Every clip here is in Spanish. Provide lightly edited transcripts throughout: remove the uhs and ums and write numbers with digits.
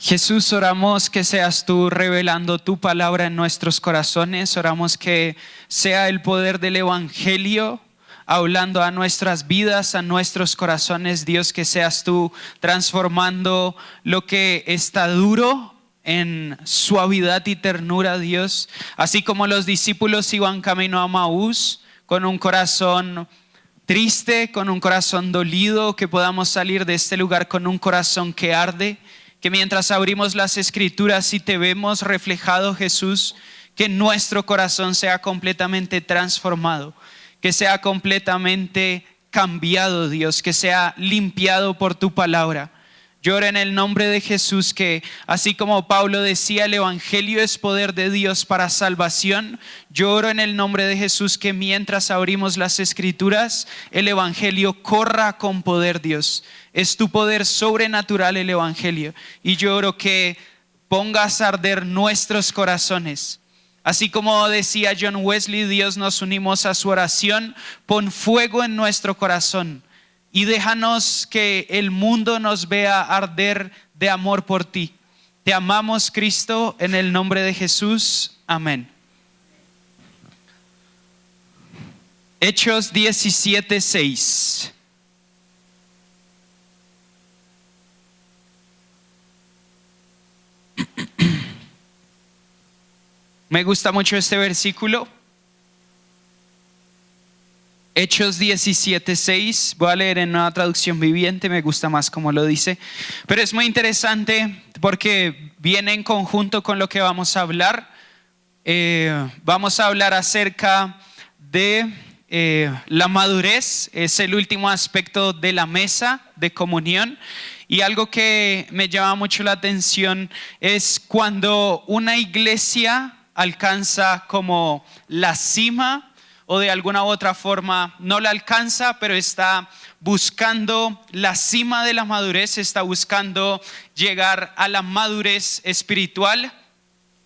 Jesús, oramos que seas tú revelando tu palabra en nuestros corazones. Oramos que sea el poder del evangelio hablando a nuestras vidas, a nuestros corazones. Dios, que seas tú transformando lo que está duro en suavidad y ternura, Dios. Así como los discípulos iban camino a Maús con un corazón triste, con un corazón dolido, que podamos salir de este lugar con un corazón que arde. Que mientras abrimos las escrituras y te vemos reflejado, Jesús, que nuestro corazón sea completamente transformado, que sea completamente cambiado, Dios, que sea limpiado por tu palabra. Yo oro en el nombre de Jesús que, así como Pablo decía, el evangelio es poder de Dios para salvación. Yo oro en el nombre de Jesús que mientras abrimos las escrituras, el evangelio corra con poder, Dios. Es tu poder sobrenatural el evangelio. Y yo oro que pongas a arder nuestros corazones. Así como decía John Wesley, Dios, nos unimos a su oración. Pon fuego en nuestro corazón. Y déjanos que el mundo nos vea arder de amor por ti. Te amamos, Cristo, en el nombre de Jesús. Amén. Hechos 17:6. Me gusta mucho este versículo. Hechos 17:6, voy a leer en Nueva Traducción Viviente, me gusta más como lo dice, pero es muy interesante porque viene en conjunto con lo que vamos a hablar. Vamos a hablar acerca de la madurez, es el último aspecto de la mesa de comunión. Y algo que me llama mucho la atención es cuando una iglesia alcanza como la cima, o de alguna u otra forma no la alcanza, pero está buscando la cima de la madurez, está buscando llegar a la madurez espiritual.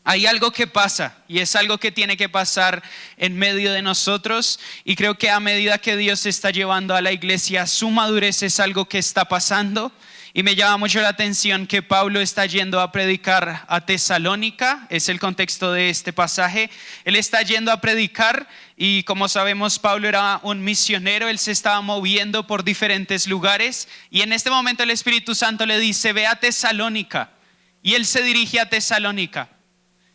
Hay algo que pasa y es algo que tiene que pasar en medio de nosotros, y creo que a medida que Dios está llevando a la iglesia a su madurez es algo que está pasando. Y me llama mucho la atención que Pablo está yendo a predicar a Tesalónica, es el contexto de este pasaje. Él está yendo a predicar y, como sabemos, Pablo era un misionero, él se estaba moviendo por diferentes lugares y en este momento el Espíritu Santo le dice: ve a Tesalónica, y él se dirige a Tesalónica.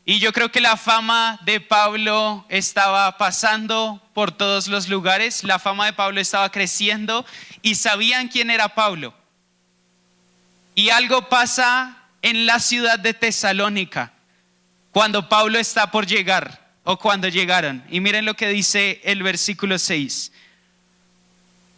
Y yo creo que la fama de Pablo estaba pasando por todos los lugares, la fama de Pablo estaba creciendo y sabían quién era Pablo. Y algo pasa en la ciudad de Tesalónica cuando Pablo está por llegar o cuando llegaron. Y miren lo que dice el versículo 6.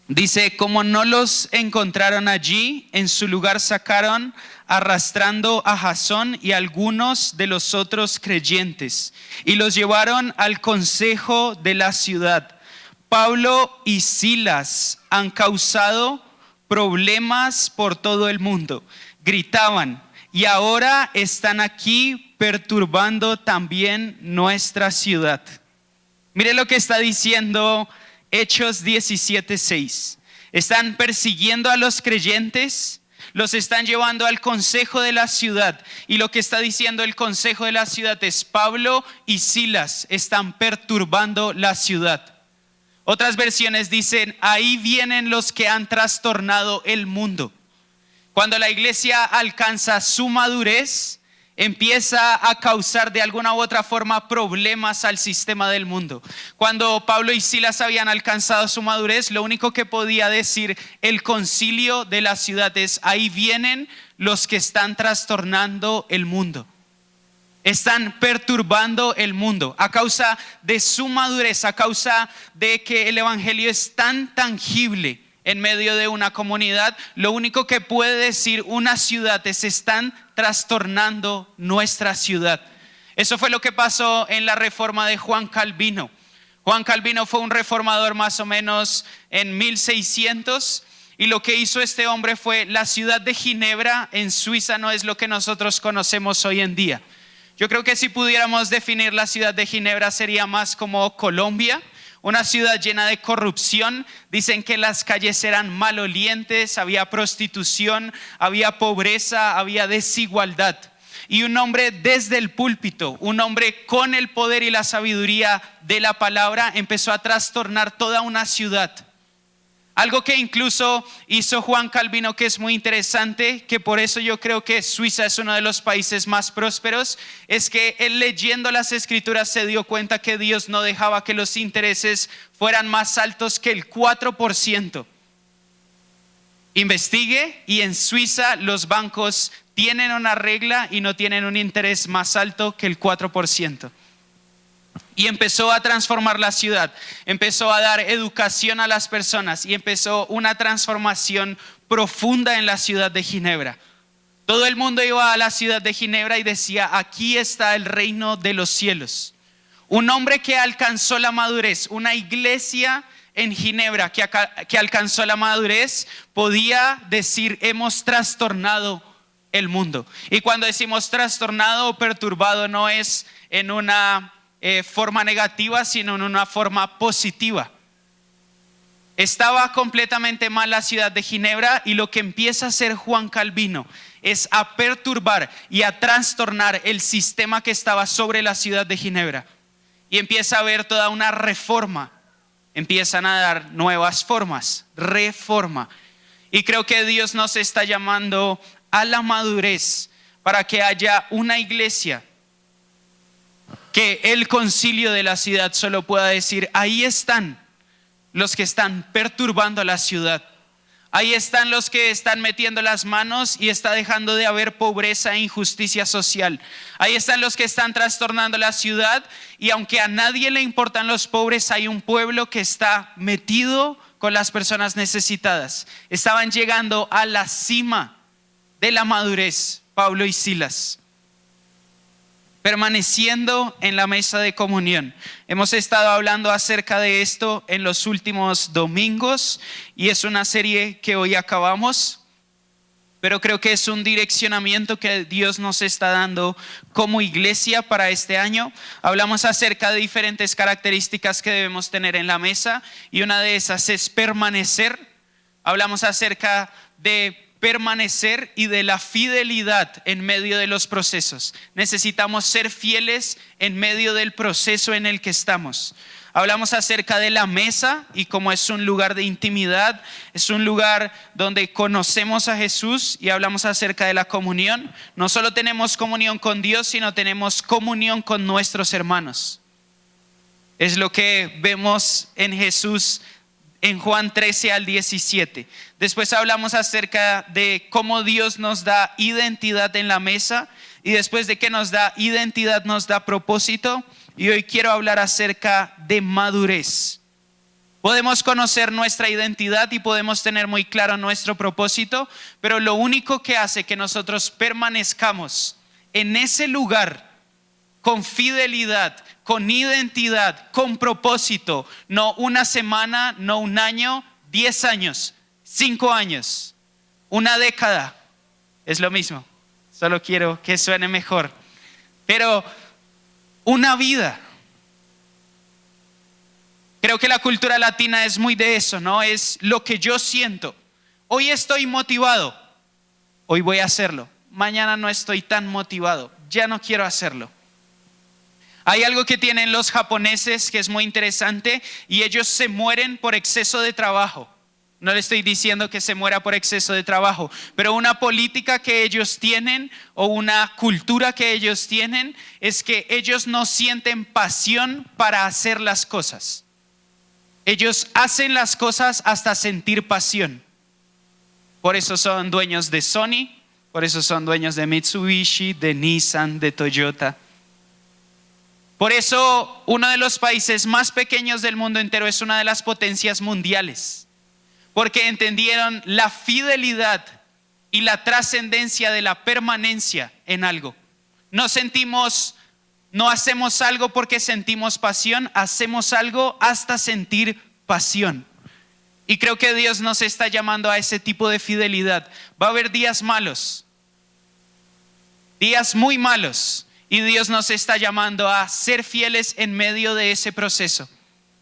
Dice: como no los encontraron allí, en su lugar sacaron arrastrando a Jasón y algunos de los otros creyentes y los llevaron al consejo de la ciudad. Pablo y Silas han causado problemas por todo el mundo, gritaban, y ahora están aquí perturbando también nuestra ciudad. Mire lo que está diciendo Hechos 17:6. Están persiguiendo a los creyentes, los están llevando al consejo de la ciudad, y lo que está diciendo el consejo de la ciudad es: Pablo y Silas están perturbando la ciudad. Otras versiones dicen: ahí vienen los que han trastornado el mundo. Cuando la iglesia alcanza su madurez, empieza a causar de alguna u otra forma problemas al sistema del mundo. Cuando Pablo y Silas habían alcanzado su madurez, lo único que podía decir el concilio de la ciudad es: ahí vienen los que están trastornando el mundo. Están perturbando el mundo a causa de su madurez, a causa de que el evangelio es tan tangible en medio de una comunidad. Lo único que puede decir una ciudad es: están trastornando nuestra ciudad. Eso fue lo que pasó en la reforma de Juan Calvino. Juan Calvino fue un reformador más o menos en 1600. Y lo que hizo este hombre fue: la ciudad de Ginebra en Suiza no es lo que nosotros conocemos hoy en día. Yo creo que si pudiéramos definir la ciudad de Ginebra sería más como Colombia, una ciudad llena de corrupción. Dicen que las calles eran malolientes, había prostitución, había pobreza, había desigualdad. Y un hombre desde el púlpito, un hombre con el poder y la sabiduría de la palabra, empezó a trastornar toda una ciudad. Algo que incluso hizo Juan Calvino, que es muy interesante, que por eso yo creo que Suiza es uno de los países más prósperos, es que él, leyendo las escrituras, se dio cuenta que Dios no dejaba que los intereses fueran más altos que el 4%. Investigue, y en Suiza los bancos tienen una regla y no tienen un interés más alto que el 4%. Y empezó a transformar la ciudad, empezó a dar educación a las personas y empezó una transformación profunda en la ciudad de Ginebra. Todo el mundo iba a la ciudad de Ginebra y decía: aquí está el reino de los cielos. Un hombre que alcanzó la madurez, una iglesia en Ginebra que alcanzó la madurez, podía decir: hemos trastornado el mundo. Y cuando decimos trastornado o perturbado, no es en una forma negativa, sino en una forma positiva. Estaba completamente mal la ciudad de Ginebra, y lo que empieza a hacer Juan Calvino es a perturbar y a trastornar el sistema que estaba sobre la ciudad de Ginebra. Y empieza a haber toda una reforma, empiezan a dar nuevas formas, reforma. Y creo que Dios nos está llamando a la madurez para que haya una iglesia que el concilio de la ciudad solo pueda decir: ahí están los que están perturbando la ciudad. Ahí están los que están metiendo las manos y está dejando de haber pobreza e injusticia social. Ahí están los que están trastornando la ciudad, y aunque a nadie le importan los pobres, hay un pueblo que está metido con las personas necesitadas. Estaban llegando a la cima de la madurez, Pablo y Silas, permaneciendo en la mesa de comunión. Hemos estado hablando acerca de esto en los últimos domingos, y es una serie que hoy acabamos, pero creo que es un direccionamiento que Dios nos está dando como iglesia para este año. Hablamos acerca de diferentes características que debemos tener en la mesa, y una de esas es permanecer. Hablamos acerca de permanecer y de la fidelidad en medio de los procesos. Necesitamos ser fieles en medio del proceso en el que estamos. Hablamos acerca de la mesa y cómo es un lugar de intimidad, es un lugar donde conocemos a Jesús, y hablamos acerca de la comunión. No solo tenemos comunión con Dios, sino tenemos comunión con nuestros hermanos. Es lo que vemos en Jesús en Juan 13 al 17. Después hablamos acerca de cómo Dios nos da identidad en la mesa, y después de que nos da identidad nos da propósito. Y hoy quiero hablar acerca de madurez. Podemos conocer nuestra identidad y podemos tener muy claro nuestro propósito, pero lo único que hace que nosotros permanezcamos en ese lugar con fidelidad, con identidad, con propósito, no una semana, no un año, 10 años, 5 años, una década, es lo mismo. Solo quiero que suene mejor. Pero una vida. Creo que la cultura latina es muy de eso, ¿no? Es lo que yo siento. Hoy estoy motivado, hoy voy a hacerlo. Mañana no estoy tan motivado, ya no quiero hacerlo. Hay algo que tienen los japoneses que es muy interesante, y ellos se mueren por exceso de trabajo. No le estoy diciendo que se muera por exceso de trabajo, pero una política que ellos tienen o una cultura que ellos tienen es que ellos no sienten pasión para hacer las cosas. Ellos hacen las cosas hasta sentir pasión. Por eso son dueños de Sony, por eso son dueños de Mitsubishi, de Nissan, de Toyota. Por eso uno de los países más pequeños del mundo entero es una de las potencias mundiales. Porque entendieron la fidelidad y la trascendencia de la permanencia en algo. No hacemos algo porque sentimos pasión, hacemos algo hasta sentir pasión. Y creo que Dios nos está llamando a ese tipo de fidelidad. Va a haber días malos, días muy malos, y Dios nos está llamando a ser fieles en medio de ese proceso.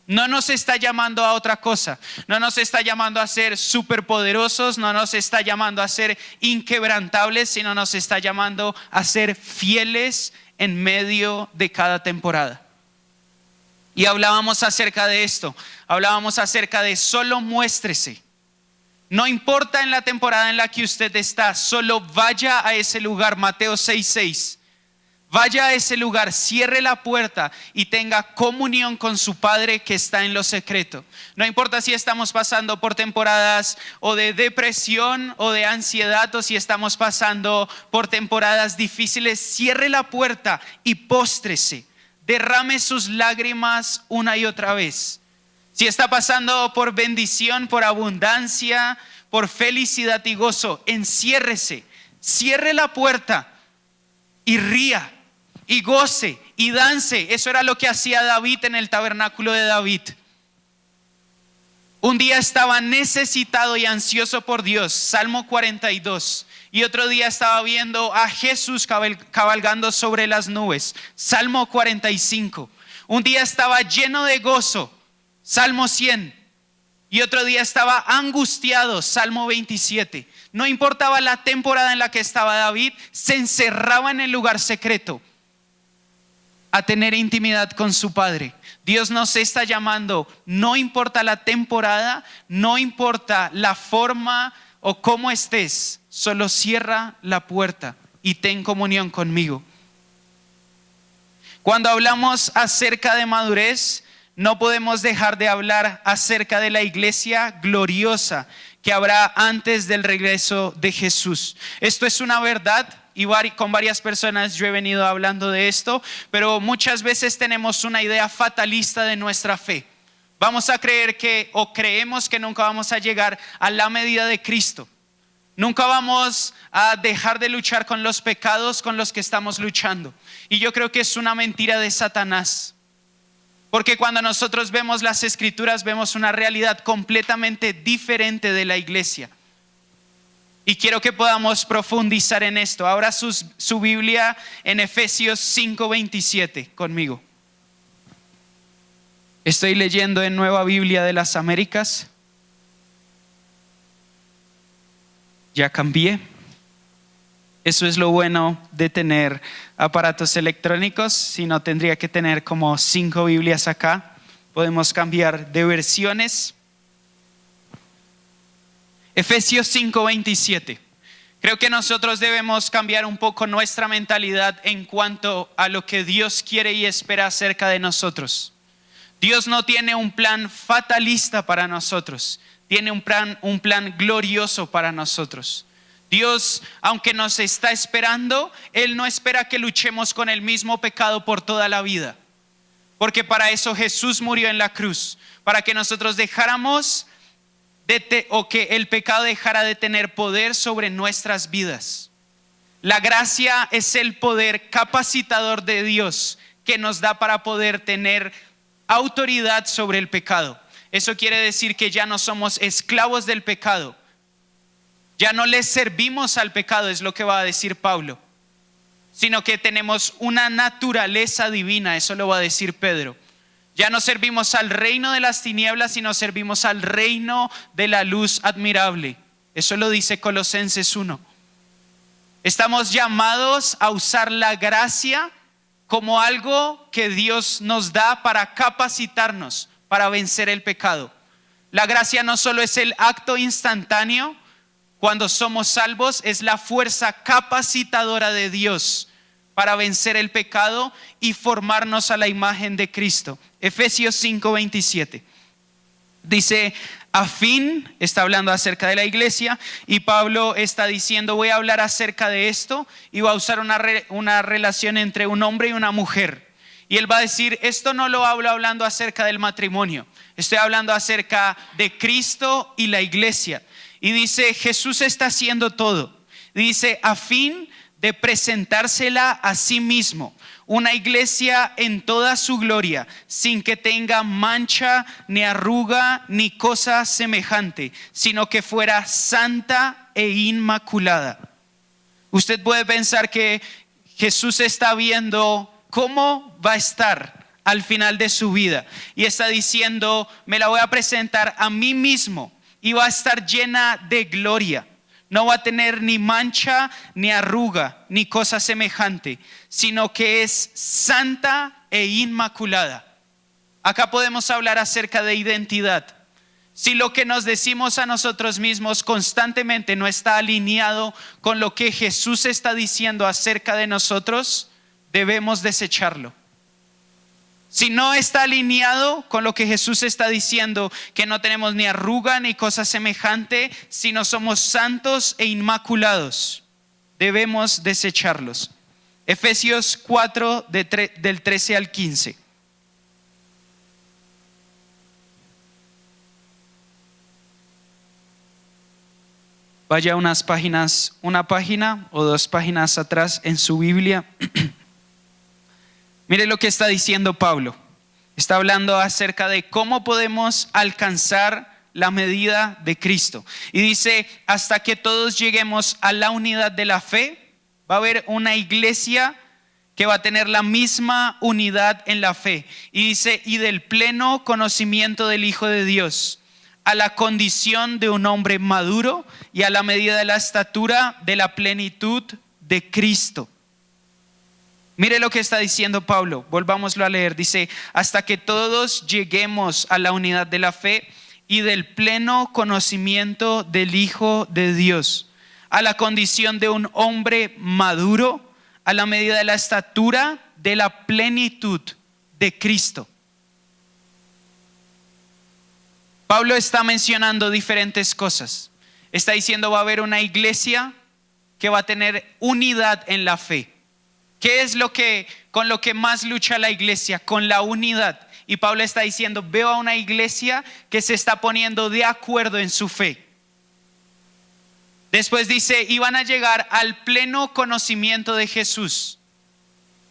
No nos está llamando a otra cosa. No nos está llamando a ser superpoderosos, no nos está llamando a ser inquebrantables, sino nos está llamando a ser fieles en medio de cada temporada. Y hablábamos acerca de esto. Hablábamos acerca de solo muéstrese. No importa en la temporada en la que usted está, solo vaya a ese lugar. Mateo 6:6. Vaya a ese lugar, cierre la puerta y tenga comunión con su Padre que está en lo secreto. No importa si estamos pasando por temporadas o de depresión o de ansiedad, o si estamos pasando por temporadas difíciles, cierre la puerta y póstrese. Derrame sus lágrimas una y otra vez. Si está pasando por bendición, por abundancia, por felicidad y gozo, enciérrese, cierre la puerta y ría y goce y dance. Eso era lo que hacía David en el tabernáculo de David. Un día estaba necesitado y ansioso por Dios, Salmo 42. Y otro día estaba viendo a Jesús cabalgando sobre las nubes, Salmo 45. Un día estaba lleno de gozo, Salmo 100. Y otro día estaba angustiado, Salmo 27. No importaba la temporada en la que estaba David, se encerraba en el lugar secreto a tener intimidad con su Padre. Dios nos está llamando, no importa la temporada, no importa la forma o cómo estés, solo cierra la puerta y ten comunión conmigo. Cuando hablamos acerca de madurez, no podemos dejar de hablar acerca de la iglesia gloriosa que habrá antes del regreso de Jesús. Esto es una verdad. Y con varias personas yo he venido hablando de esto, pero muchas veces tenemos una idea fatalista de nuestra fe. Vamos a creer o creemos que nunca vamos a llegar a la medida de Cristo. Nunca vamos a dejar de luchar con los pecados con los que estamos luchando. Y yo creo que es una mentira de Satanás. Porque cuando nosotros vemos las Escrituras, vemos una realidad completamente diferente de la iglesia. Y quiero que podamos profundizar en esto. Abra su Biblia en Efesios 5:27 conmigo. Estoy leyendo en Nueva Biblia de las Américas. Ya cambié. Eso es lo bueno de tener aparatos electrónicos. Si no, tendría que tener como 5 Biblias acá. Podemos cambiar de versiones. Efesios 5:27. Creo que nosotros debemos cambiar un poco nuestra mentalidad en cuanto a lo que Dios quiere y espera acerca de nosotros. Dios no tiene un plan fatalista para nosotros, tiene un plan glorioso para nosotros. Dios, aunque nos está esperando, Él no espera que luchemos con el mismo pecado por toda la vida. Porque para eso Jesús murió en la cruz, para que nosotros dejáramos o que el pecado dejara de tener poder sobre nuestras vidas. La gracia es el poder capacitador de Dios que nos da para poder tener autoridad sobre el pecado. Eso quiere decir que ya no somos esclavos del pecado. Ya no le servimos al pecado, es lo que va a decir Pablo. Sino que tenemos una naturaleza divina, eso lo va a decir Pedro. Ya no servimos al reino de las tinieblas, sino servimos al reino de la luz admirable. Eso lo dice Colosenses 1. Estamos llamados a usar la gracia como algo que Dios nos da para capacitarnos, para vencer el pecado. La gracia no solo es el acto instantáneo cuando somos salvos, es la fuerza capacitadora de Dios para vencer el pecado y formarnos a la imagen de Cristo. Efesios 5:27. Dice, está hablando acerca de la iglesia, y Pablo está diciendo, voy a hablar acerca de esto, y va a usar una relación entre un hombre y una mujer. Y él va a decir, esto no lo hablo hablando acerca del matrimonio, estoy hablando acerca de Cristo y la iglesia. Y dice, Jesús está haciendo todo. Dice, a fin de presentársela a sí mismo, una iglesia en toda su gloria, sin que tenga mancha, ni arruga, ni cosa semejante, sino que fuera santa e inmaculada. Usted puede pensar que Jesús está viendo cómo va a estar al final de su vida. Y está diciendo, me la voy a presentar a mí mismo y va a estar llena de gloria. No va a tener ni mancha, ni arruga, ni cosa semejante, sino que es santa e inmaculada. Acá podemos hablar acerca de identidad. Si lo que nos decimos a nosotros mismos constantemente no está alineado con lo que Jesús está diciendo acerca de nosotros, debemos desecharlo. Si no está alineado con lo que Jesús está diciendo, que no tenemos ni arruga ni cosa semejante, sino somos santos e inmaculados, debemos desecharlos. Efesios 4 del 13 al 15. Vaya una página o 2 páginas atrás en su Biblia. Mire lo que está diciendo Pablo. Está hablando acerca de cómo podemos alcanzar la medida de Cristo. Y dice, hasta que todos lleguemos a la unidad de la fe, va a haber una iglesia que va a tener la misma unidad en la fe. Y dice, y del pleno conocimiento del Hijo de Dios, a la condición de un hombre maduro y a la medida de la estatura de la plenitud de Cristo. Mire lo que está diciendo Pablo, volvámoslo a leer. Dice, hasta que todos lleguemos a la unidad de la fe y del pleno conocimiento del Hijo de Dios, a la condición de un hombre maduro, a la medida de la estatura de la plenitud de Cristo. Pablo está mencionando diferentes cosas. Está diciendo, va a haber una iglesia que va a tener unidad en la fe. ¿Qué es con lo que más lucha la iglesia? Con la unidad. Y Pablo está diciendo, veo a una iglesia que se está poniendo de acuerdo en su fe. Después dice, y van a llegar al pleno conocimiento de Jesús.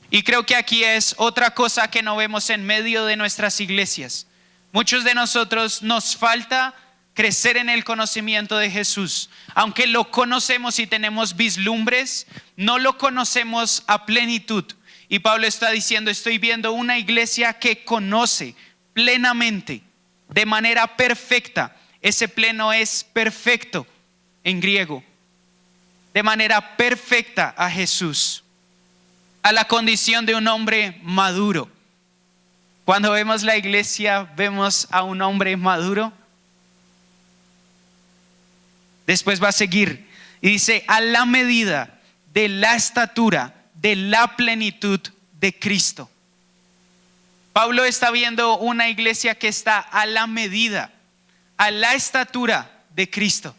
Y creo que aquí es otra cosa que no vemos en medio de nuestras iglesias. Muchos de nosotros nos falta crecer en el conocimiento de Jesús. Aunque lo conocemos y tenemos vislumbres, no lo conocemos a plenitud. Y Pablo está diciendo, estoy viendo una iglesia que conoce plenamente, de manera perfecta. Ese pleno es perfecto en griego. De manera perfecta a Jesús. A la condición de un hombre maduro. Cuando vemos la iglesia, vemos a un hombre maduro. Después va a seguir y dice, a la medida de la estatura, de la plenitud de Cristo. Pablo está viendo una iglesia que está a la medida, a la estatura de Cristo.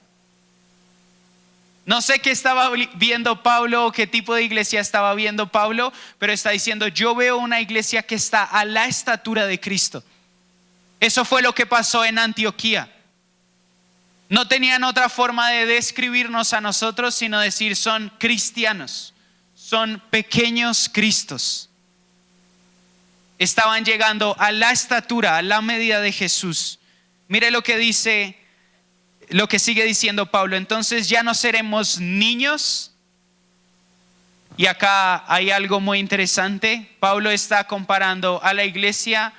No sé qué estaba viendo Pablo o qué tipo de iglesia estaba viendo Pablo, pero está diciendo, yo veo una iglesia que está a la estatura de Cristo. Eso fue lo que pasó en Antioquía. No tenían otra forma de describirnos a nosotros, sino decir, son cristianos, son pequeños Cristos. Estaban llegando a la estatura, a la medida de Jesús. Mire lo que dice, lo que sigue diciendo Pablo. Entonces ya no seremos niños. Y acá hay algo muy interesante. Pablo está comparando a la iglesia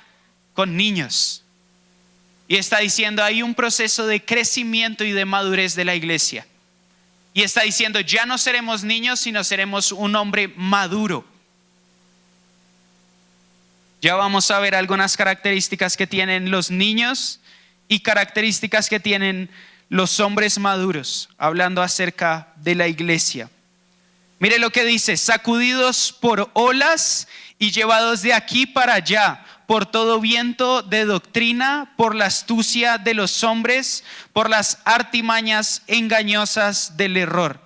con niños. Y está diciendo, hay un proceso de crecimiento y de madurez de la iglesia. Y está diciendo, ya no seremos niños, sino seremos un hombre maduro. Ya vamos a ver algunas características que tienen los niños y características que tienen los hombres maduros, hablando acerca de la iglesia. Mire lo que dice, sacudidos por olas y llevados de aquí para allá, por todo viento de doctrina, por la astucia de los hombres, por las artimañas engañosas del error.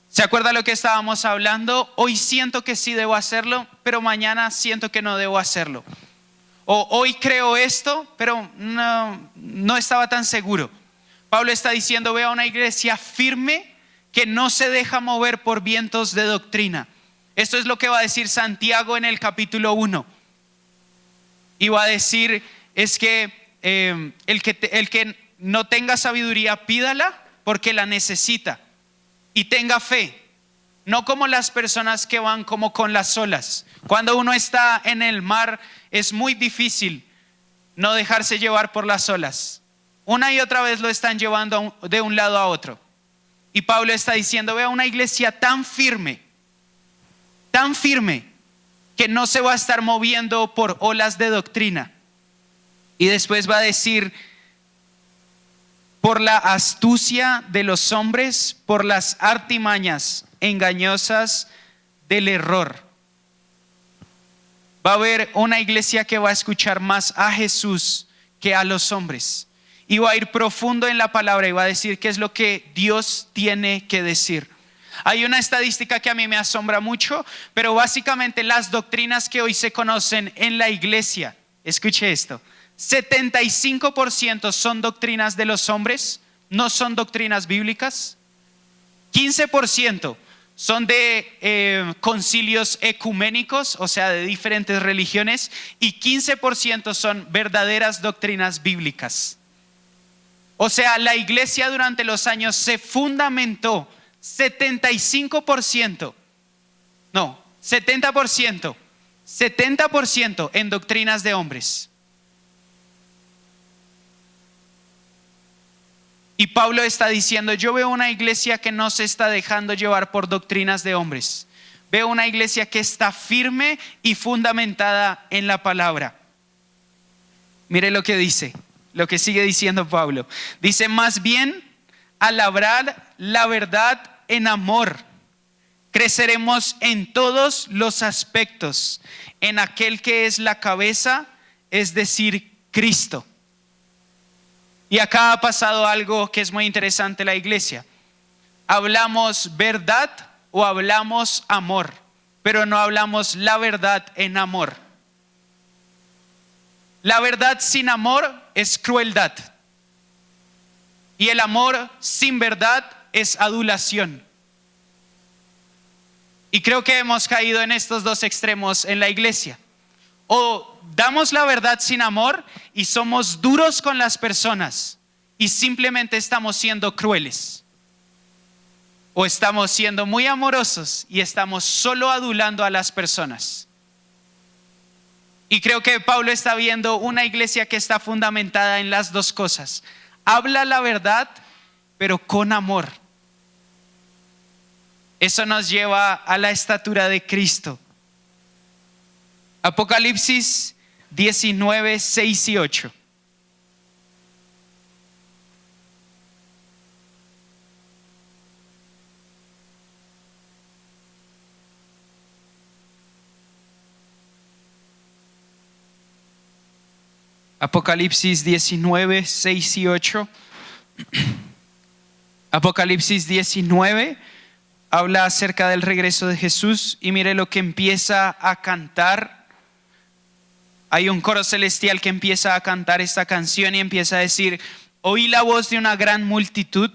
¿Se acuerda lo que estábamos hablando? Hoy siento que sí debo hacerlo, pero mañana siento que no debo hacerlo. O hoy creo esto, pero no estaba tan seguro. Pablo está diciendo, veo a una iglesia firme que no se deja mover por vientos de doctrina. Esto es lo que va a decir Santiago en el capítulo 1. Y va a decir, es que el que no tenga sabiduría, pídala porque la necesita. Y tenga fe, no como las personas que van como con las olas. Cuando uno está en el mar es muy difícil no dejarse llevar por las olas. Una y otra vez lo están llevando de un lado a otro. Y Pablo está diciendo, vea una iglesia tan firme, que no se va a estar moviendo por olas de doctrina. Y después va a decir, por la astucia de los hombres, por las artimañas engañosas del error. Va a haber una iglesia que va a escuchar más a Jesús que a los hombres. Y va a ir profundo en la palabra y va a decir qué es lo que Dios tiene que decir. Hay una estadística que a mí me asombra mucho, pero básicamente las doctrinas que hoy se conocen en la iglesia, escuche esto, 75% son doctrinas de los hombres, no son doctrinas bíblicas. 15% son de concilios ecuménicos, o sea, de diferentes religiones, y 15% son verdaderas doctrinas bíblicas. O sea, la iglesia durante los años se fundamentó 70% en doctrinas de hombres. Y Pablo está diciendo, yo veo una iglesia que no se está dejando llevar por doctrinas de hombres. Veo una iglesia que está firme y fundamentada en la palabra. Mire lo que dice, lo que sigue diciendo Pablo. Dice, más bien, al labrar la verdad en amor, creceremos en todos los aspectos, en aquel que es la cabeza, es decir, Cristo. Y acá ha pasado algo que es muy interesante en la iglesia. Hablamos verdad o hablamos amor, pero no hablamos la verdad en amor. La verdad sin amor es crueldad. Y el amor sin verdad es adulación. Y creo que hemos caído en estos dos extremos en la iglesia. O damos la verdad sin amor y somos duros con las personas y simplemente estamos siendo crueles. O estamos siendo muy amorosos y estamos solo adulando a las personas. Y creo que Pablo está viendo una iglesia que está fundamentada en las dos cosas. Habla la verdad, pero con amor. Eso nos lleva a la estatura de Cristo. Apocalipsis 19, 6 y 8. Apocalipsis 19, 6 y 8. Apocalipsis 19 habla acerca del regreso de Jesús y mire lo que empieza a cantar. Hay un coro celestial que empieza a cantar esta canción y empieza a decir, oí la voz de una gran multitud,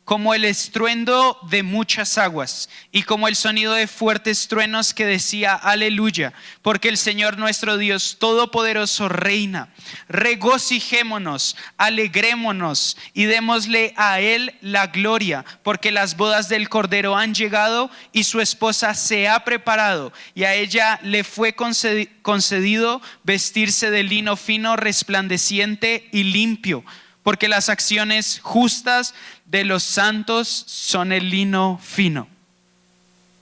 como el estruendo de muchas aguas y como el sonido de fuertes truenos que decía, aleluya, porque el Señor nuestro Dios Todopoderoso reina. Regocijémonos, alegrémonos y démosle a Él la gloria, porque las bodas del Cordero han llegado y su esposa se ha preparado y a ella le fue concedido vestirse de lino fino, resplandeciente y limpio, porque las acciones justas de los santos son el lino fino.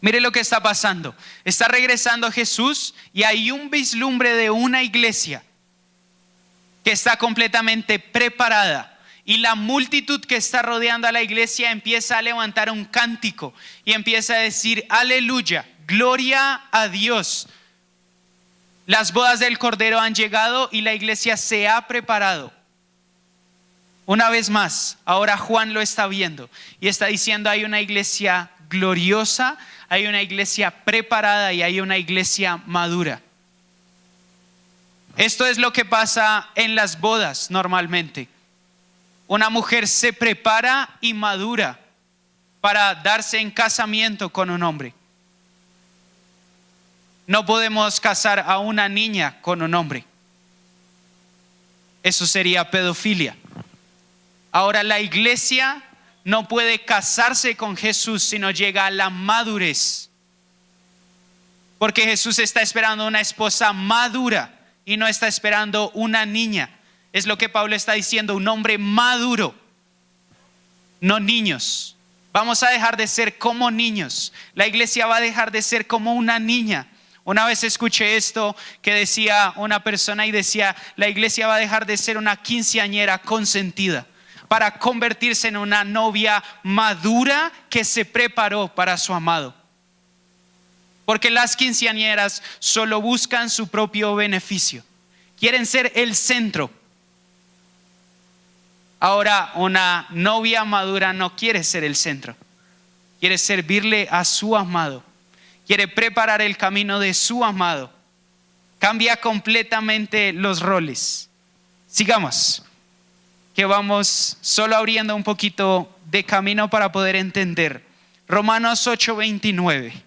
Mire lo que está pasando. Está regresando Jesús y hay un vislumbre de una iglesia que está completamente preparada. Y la multitud que está rodeando a la iglesia empieza a levantar un cántico y empieza a decir, aleluya, gloria a Dios. Las bodas del Cordero han llegado y la iglesia se ha preparado. Una vez más, ahora Juan lo está viendo y está diciendo, hay una iglesia gloriosa, hay una iglesia preparada y hay una iglesia madura. Esto es lo que pasa en las bodas normalmente. Una mujer se prepara y madura para darse en casamiento con un hombre. No podemos casar a una niña con un hombre. Eso sería pedofilia. Ahora la iglesia no puede casarse con Jesús si no llega a la madurez. Porque Jesús está esperando una esposa madura y no está esperando una niña. Es lo que Pablo está diciendo, un hombre maduro, no niños. Vamos a dejar de ser como niños. La iglesia va a dejar de ser como una niña. Una vez escuché esto que decía una persona y decía, la iglesia va a dejar de ser una quinceañera consentida para convertirse en una novia madura que se preparó para su amado. Porque las quinceañeras solo buscan su propio beneficio. Quieren ser el centro. Ahora, una novia madura no quiere ser el centro. Quiere servirle a su amado. Quiere preparar el camino de su amado. Cambia completamente los roles. Sigamos, que vamos solo abriendo un poquito de camino para poder entender. Romanos 8:29.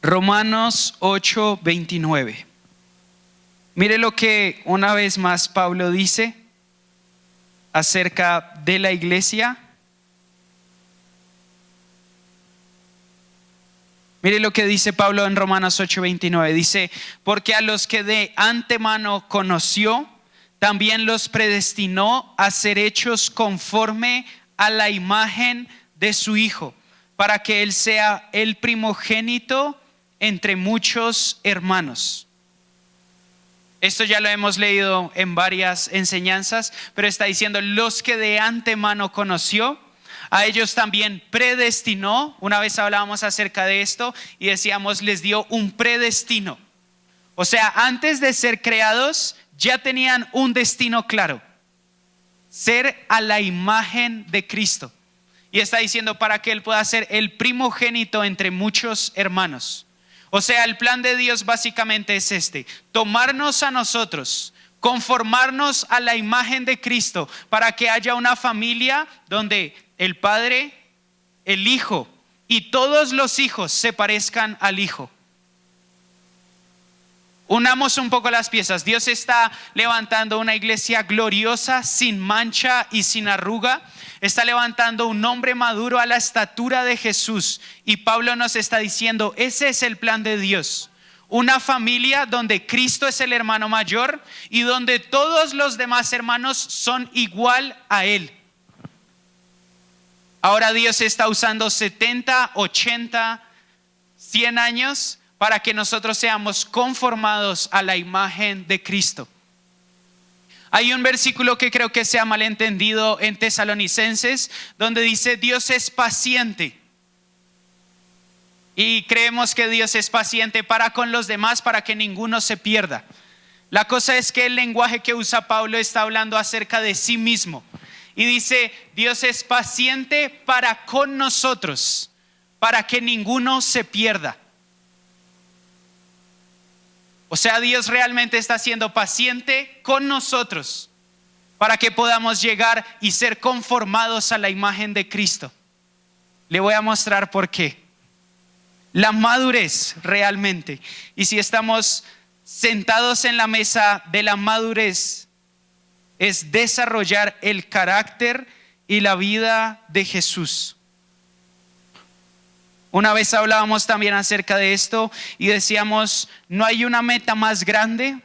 Romanos 8:29. Mire lo que una vez más Pablo dice acerca de la iglesia. Mire lo que dice Pablo en Romanos 8:29. Dice, porque a los que de antemano conoció, también los predestinó a ser hechos conforme a la imagen de su Hijo, para que Él sea el primogénito entre muchos hermanos. Esto ya lo hemos leído en varias enseñanzas, pero está diciendo los que de antemano conoció, a ellos también predestinó. Una vez hablábamos acerca de esto y decíamos, les dio un predestino. O sea, antes de ser creados ya tenían un destino claro: ser a la imagen de Cristo. Y está diciendo para que Él pueda ser el primogénito entre muchos hermanos. O sea, el plan de Dios básicamente es este: tomarnos a nosotros, conformarnos a la imagen de Cristo, para que haya una familia donde el Padre, el Hijo y todos los hijos se parezcan al Hijo. Unamos un poco las piezas. Dios está levantando una iglesia gloriosa, sin mancha y sin arruga. Está levantando un hombre maduro a la estatura de Jesús. Y Pablo nos está diciendo, ese es el plan de Dios. Una familia donde Cristo es el hermano mayor y donde todos los demás hermanos son igual a Él. Ahora Dios está usando 70, 80, 100 años para que nosotros seamos conformados a la imagen de Cristo. Hay un versículo que creo que se ha malentendido en Tesalonicenses, donde dice Dios es paciente. Y creemos que Dios es paciente para con los demás, para que ninguno se pierda. La cosa es que el lenguaje que usa Pablo está hablando acerca de sí mismo. Y dice, Dios es paciente para con nosotros, para que ninguno se pierda. O sea, Dios realmente está siendo paciente con nosotros para que podamos llegar y ser conformados a la imagen de Cristo. Le voy a mostrar por qué. La madurez realmente. Y si estamos sentados en la mesa de la madurez, es desarrollar el carácter y la vida de Jesús. Una vez hablábamos también acerca de esto y decíamos, no hay una meta más grande,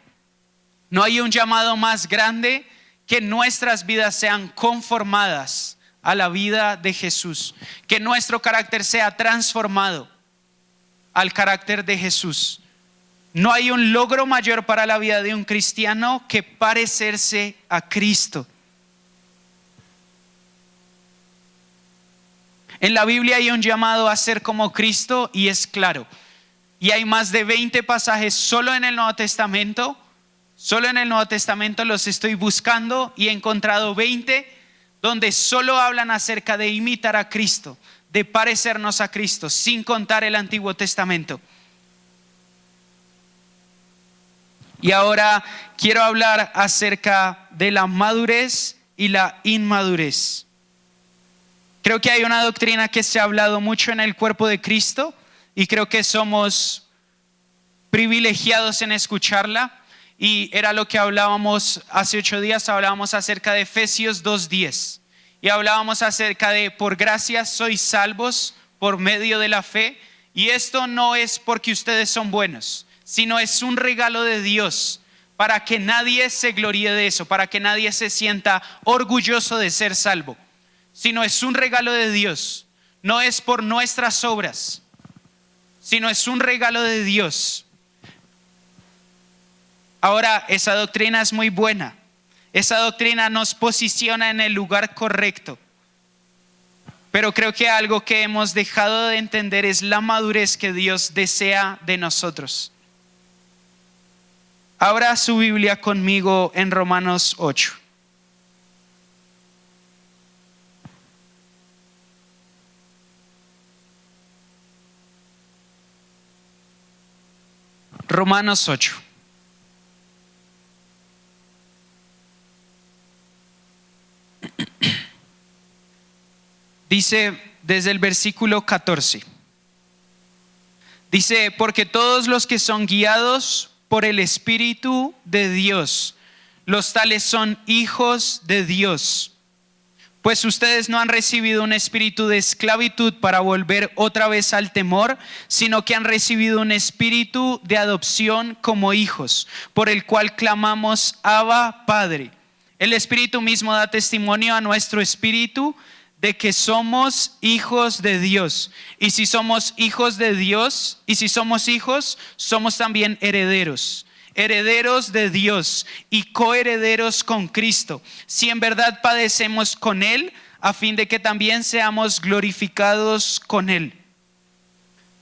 no hay un llamado más grande que nuestras vidas sean conformadas a la vida de Jesús, que nuestro carácter sea transformado al carácter de Jesús. No hay un logro mayor para la vida de un cristiano que parecerse a Cristo. En la Biblia hay un llamado a ser como Cristo y es claro. Y hay más de 20 pasajes solo en el Nuevo Testamento. Solo en el Nuevo Testamento los estoy buscando y he encontrado 20 donde solo hablan acerca de imitar a Cristo, de parecernos a Cristo, sin contar el Antiguo Testamento. Y ahora quiero hablar acerca de la madurez y la inmadurez. Creo que hay una doctrina que se ha hablado mucho en el cuerpo de Cristo y creo que somos privilegiados en escucharla y era lo que hablábamos hace 8 días, hablábamos acerca de Efesios 2:10 y hablábamos acerca de por gracia sois salvos por medio de la fe, y esto no es porque ustedes son buenos, sino es un regalo de Dios para que nadie se gloríe de eso, para que nadie se sienta orgulloso de ser salvo, sino es un regalo de Dios, no es por nuestras obras, sino es un regalo de Dios. Ahora, esa doctrina es muy buena, esa doctrina nos posiciona en el lugar correcto, pero creo que algo que hemos dejado de entender es la madurez que Dios desea de nosotros. Abra su Biblia conmigo en Romanos 8. Romanos 8. Dice desde el versículo 14. Dice, porque todos los que son guiados por el Espíritu de Dios, los tales son hijos de Dios. Pues ustedes no han recibido un espíritu de esclavitud para volver otra vez al temor, sino que han recibido un espíritu de adopción como hijos, por el cual clamamos, Abba, Padre. El Espíritu mismo da testimonio a nuestro espíritu de que somos hijos de Dios. Y si somos hijos de Dios, y si somos hijos, somos también herederos. Herederos de Dios y coherederos con Cristo, si en verdad padecemos con Él, a fin de que también seamos glorificados con Él.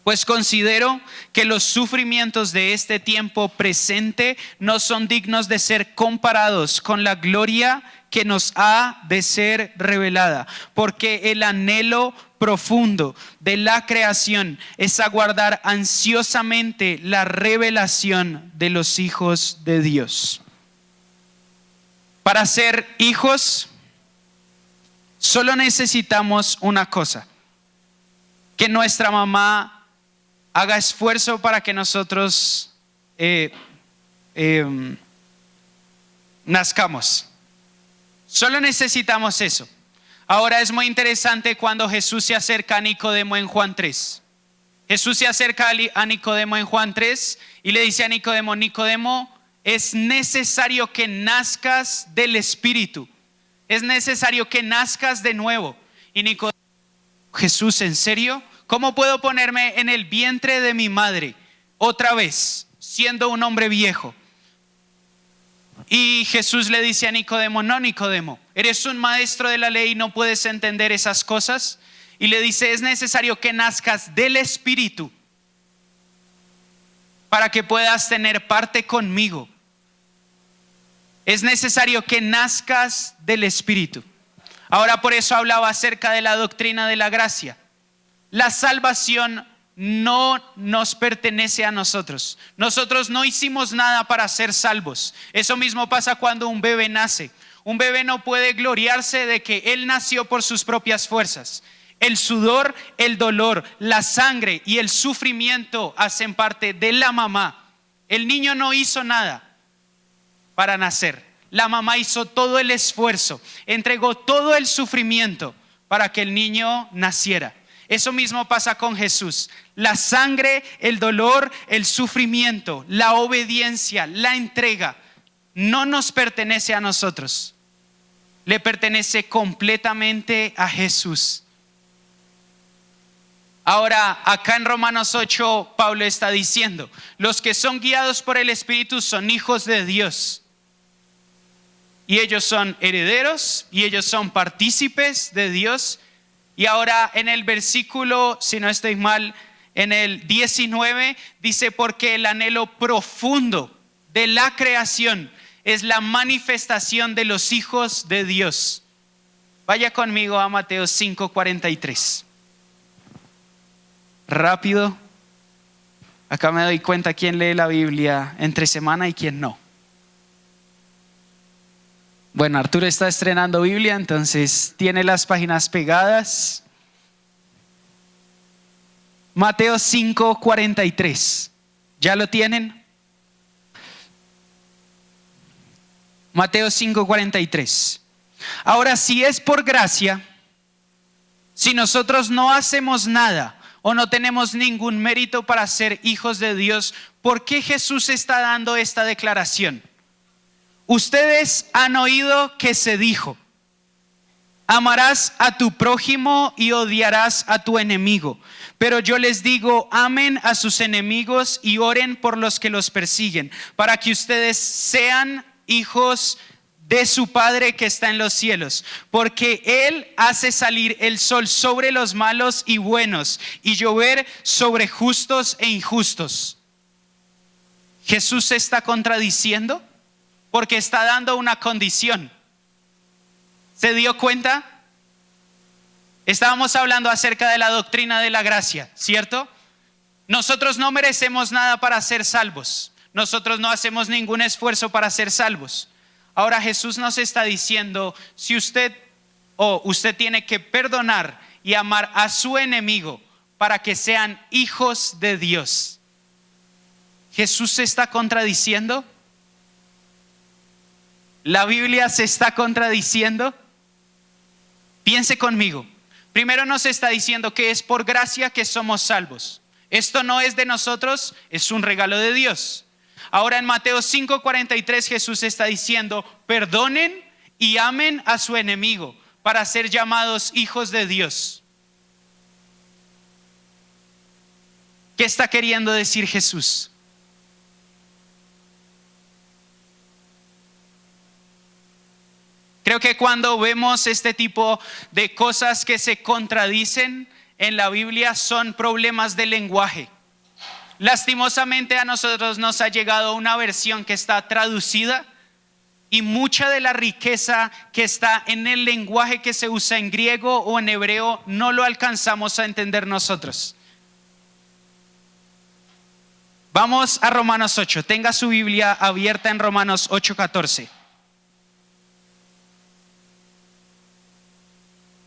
Pues considero que los sufrimientos de este tiempo presente no son dignos de ser comparados con la gloria que nos ha de ser revelada, porque el anhelo profundo de la creación es aguardar ansiosamente la revelación de los hijos de Dios. Para ser hijos, solo necesitamos una cosa: que nuestra mamá haga esfuerzo para que nosotros nazcamos. Solo necesitamos eso. Ahora es muy interesante cuando Jesús se acerca a Nicodemo en Juan 3. Jesús se acerca a Nicodemo en Juan 3 y le dice a Nicodemo, Nicodemo, es necesario que nazcas del Espíritu. Es necesario que nazcas de nuevo. Y Nicodemo, Jesús, ¿en serio? ¿Cómo puedo ponerme en el vientre de mi madre otra vez, siendo un hombre viejo? Y Jesús le dice a Nicodemo, no, Nicodemo, eres un maestro de la ley y no puedes entender esas cosas. Y le dice, es necesario que nazcas del Espíritu para que puedas tener parte conmigo. Es necesario que nazcas del Espíritu. Ahora, por eso hablaba acerca de la doctrina de la gracia. La salvación no nos pertenece a nosotros. Nosotros no hicimos nada para ser salvos. Eso mismo pasa cuando un bebé nace. Un bebé no puede gloriarse de que él nació por sus propias fuerzas. El sudor, el dolor, la sangre y el sufrimiento hacen parte de la mamá. El niño no hizo nada para nacer. La mamá hizo todo el esfuerzo, entregó todo el sufrimiento para que el niño naciera. Eso mismo pasa con Jesús. La sangre, el dolor, el sufrimiento, la obediencia, la entrega, no nos pertenece a nosotros. Le pertenece completamente a Jesús. Ahora, acá en Romanos 8, Pablo está diciendo, los que son guiados por el Espíritu son hijos de Dios. Y ellos son herederos y ellos son partícipes de Dios. Y ahora en el versículo, si no estoy mal, en el 19, dice, porque el anhelo profundo de la creación es la manifestación de los hijos de Dios. Vaya conmigo a Mateo 5:43. Rápido. Acá me doy cuenta quién lee la Biblia entre semana y quién no. Bueno, Arturo está estrenando Biblia, entonces tiene las páginas pegadas. Mateo 5:43. ¿Ya lo tienen? Mateo 5:43. Ahora, si es por gracia, si nosotros no hacemos nada o no tenemos ningún mérito para ser hijos de Dios, ¿por qué Jesús está dando esta declaración? Ustedes han oído que se dijo: amarás a tu prójimo y odiarás a tu enemigo. Pero yo les digo, amen a sus enemigos y oren por los que los persiguen, para que ustedes sean hijos de su Padre que está en los cielos, porque Él hace salir el sol sobre los malos y buenos, y llover sobre justos e injustos. Jesús se está contradiciendo porque está dando una condición. ¿Se dio cuenta? Estábamos hablando acerca de la doctrina de la gracia, ¿cierto? Nosotros no merecemos nada para ser salvos. Nosotros no hacemos ningún esfuerzo para ser salvos. Ahora Jesús nos está diciendo, si usted tiene que perdonar y amar a su enemigo para que sean hijos de Dios. ¿Jesús se está contradiciendo? ¿La Biblia se está contradiciendo? Piense conmigo. Primero nos está diciendo que es por gracia que somos salvos. Esto no es de nosotros, es un regalo de Dios. Ahora en Mateo 5:43 Jesús está diciendo, perdonen y amen a su enemigo para ser llamados hijos de Dios. ¿Qué está queriendo decir Jesús? Creo que cuando vemos este tipo de cosas que se contradicen en la Biblia son problemas de lenguaje. Lastimosamente a nosotros nos ha llegado una versión que está traducida y mucha de la riqueza que está en el lenguaje que se usa en griego o en hebreo no lo alcanzamos a entender nosotros. Vamos a Romanos 8. Tenga su Biblia abierta en Romanos 8:14.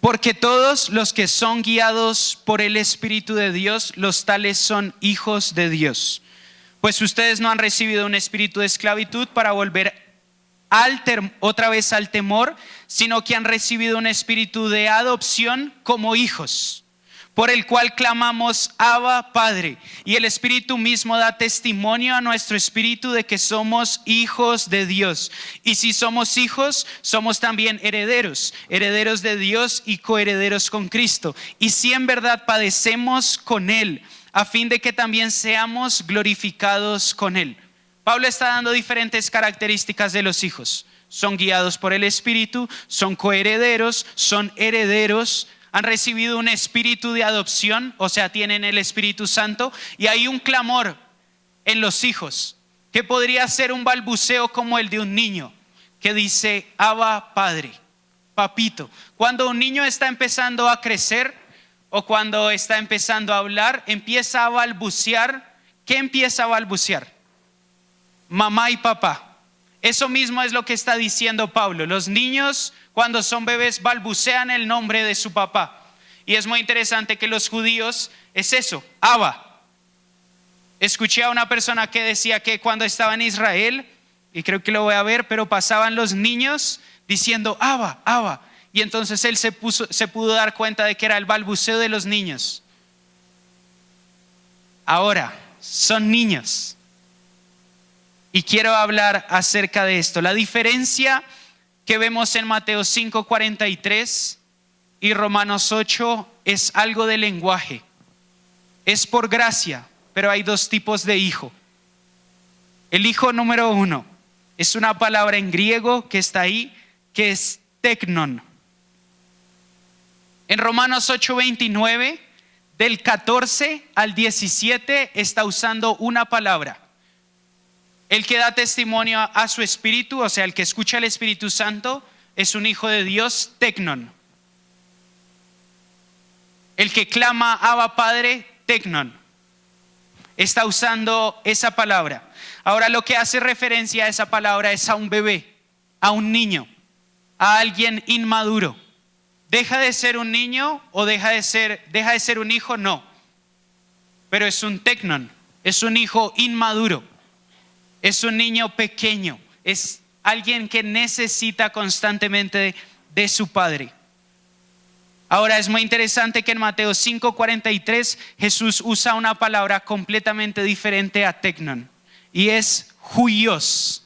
Porque todos los que son guiados por el Espíritu de Dios, los tales son hijos de Dios. Pues ustedes no han recibido un espíritu de esclavitud para volver otra vez al temor, sino que han recibido un espíritu de adopción como hijos, por el cual clamamos, Abba, Padre. Y el Espíritu mismo da testimonio a nuestro espíritu de que somos hijos de Dios. Y si somos hijos, somos también herederos, herederos de Dios y coherederos con Cristo. Y si en verdad padecemos con Él, a fin de que también seamos glorificados con Él. Pablo está dando diferentes características de los hijos. Son guiados por el Espíritu, son coherederos, son herederos, han recibido un espíritu de adopción, o sea, tienen el Espíritu Santo, y hay un clamor en los hijos, que podría ser un balbuceo como el de un niño, que dice, Abba, Padre, papito. Cuando un niño está empezando a crecer, o cuando está empezando a hablar, empieza a balbucear. ¿Qué empieza a balbucear? Mamá y papá. Eso mismo es lo que está diciendo Pablo. Los niños, cuando son bebés, balbucean el nombre de su papá. Y es muy interesante que los judíos es eso, Abba. Escuché a una persona que decía que cuando estaba en Israel, y creo que lo voy a ver, pero pasaban los niños diciendo Abba, Abba. Y entonces él se pudo dar cuenta de que era el balbuceo de los niños. Ahora, son niños. Y quiero hablar acerca de esto. La diferencia que vemos en Mateo 5:43 y Romanos 8 es algo de lenguaje. Es por gracia, pero hay dos tipos de hijo. El hijo número 1 es una palabra en griego que está ahí, que es teknon. En Romanos 8:29, del 14 al 17, está usando una palabra. El que da testimonio a su espíritu, o sea, el que escucha el Espíritu Santo, es un hijo de Dios, teknon. El que clama, Abba, Padre, teknon. Está usando esa palabra. Ahora, lo que hace referencia a esa palabra es a un bebé, a un niño, a alguien inmaduro. ¿Deja de ser un niño o deja de ser un hijo? No. Pero es un teknon. es un hijo inmaduro, es un niño pequeño, es alguien que necesita constantemente de su padre. Ahora es muy interesante que en Mateo 5:43 Jesús usa una palabra completamente diferente a teknon y es huios.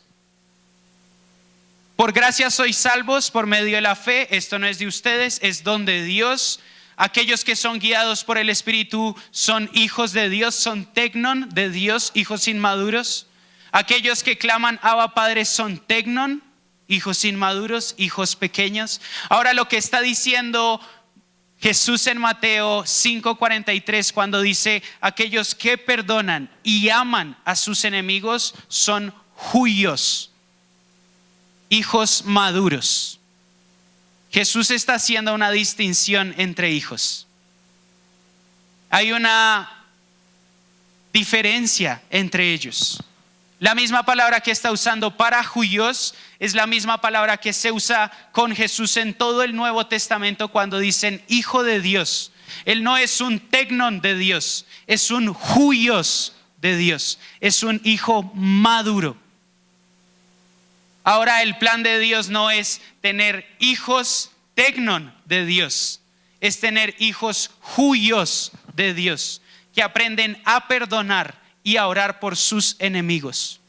Por gracia sois salvos por medio de la fe, esto no es de ustedes, es don de Dios. Aquellos que son guiados por el Espíritu son hijos de Dios, son teknon de Dios, hijos inmaduros. Aquellos que claman Abba Padre son teknon, hijos inmaduros, hijos pequeños. Ahora lo que está diciendo Jesús en Mateo 5:43 cuando dice aquellos que perdonan y aman a sus enemigos son huios, hijos maduros. Jesús está haciendo una distinción entre hijos. Hay una diferencia entre ellos. La misma palabra que está usando para huios es la misma palabra que se usa con Jesús en todo el Nuevo Testamento cuando dicen hijo de Dios. Él no es un teknon de Dios, es un huios de Dios, es un hijo maduro. Ahora el plan de Dios no es tener hijos teknon de Dios, es tener hijos huios de Dios que aprenden a perdonar y a orar por sus enemigos.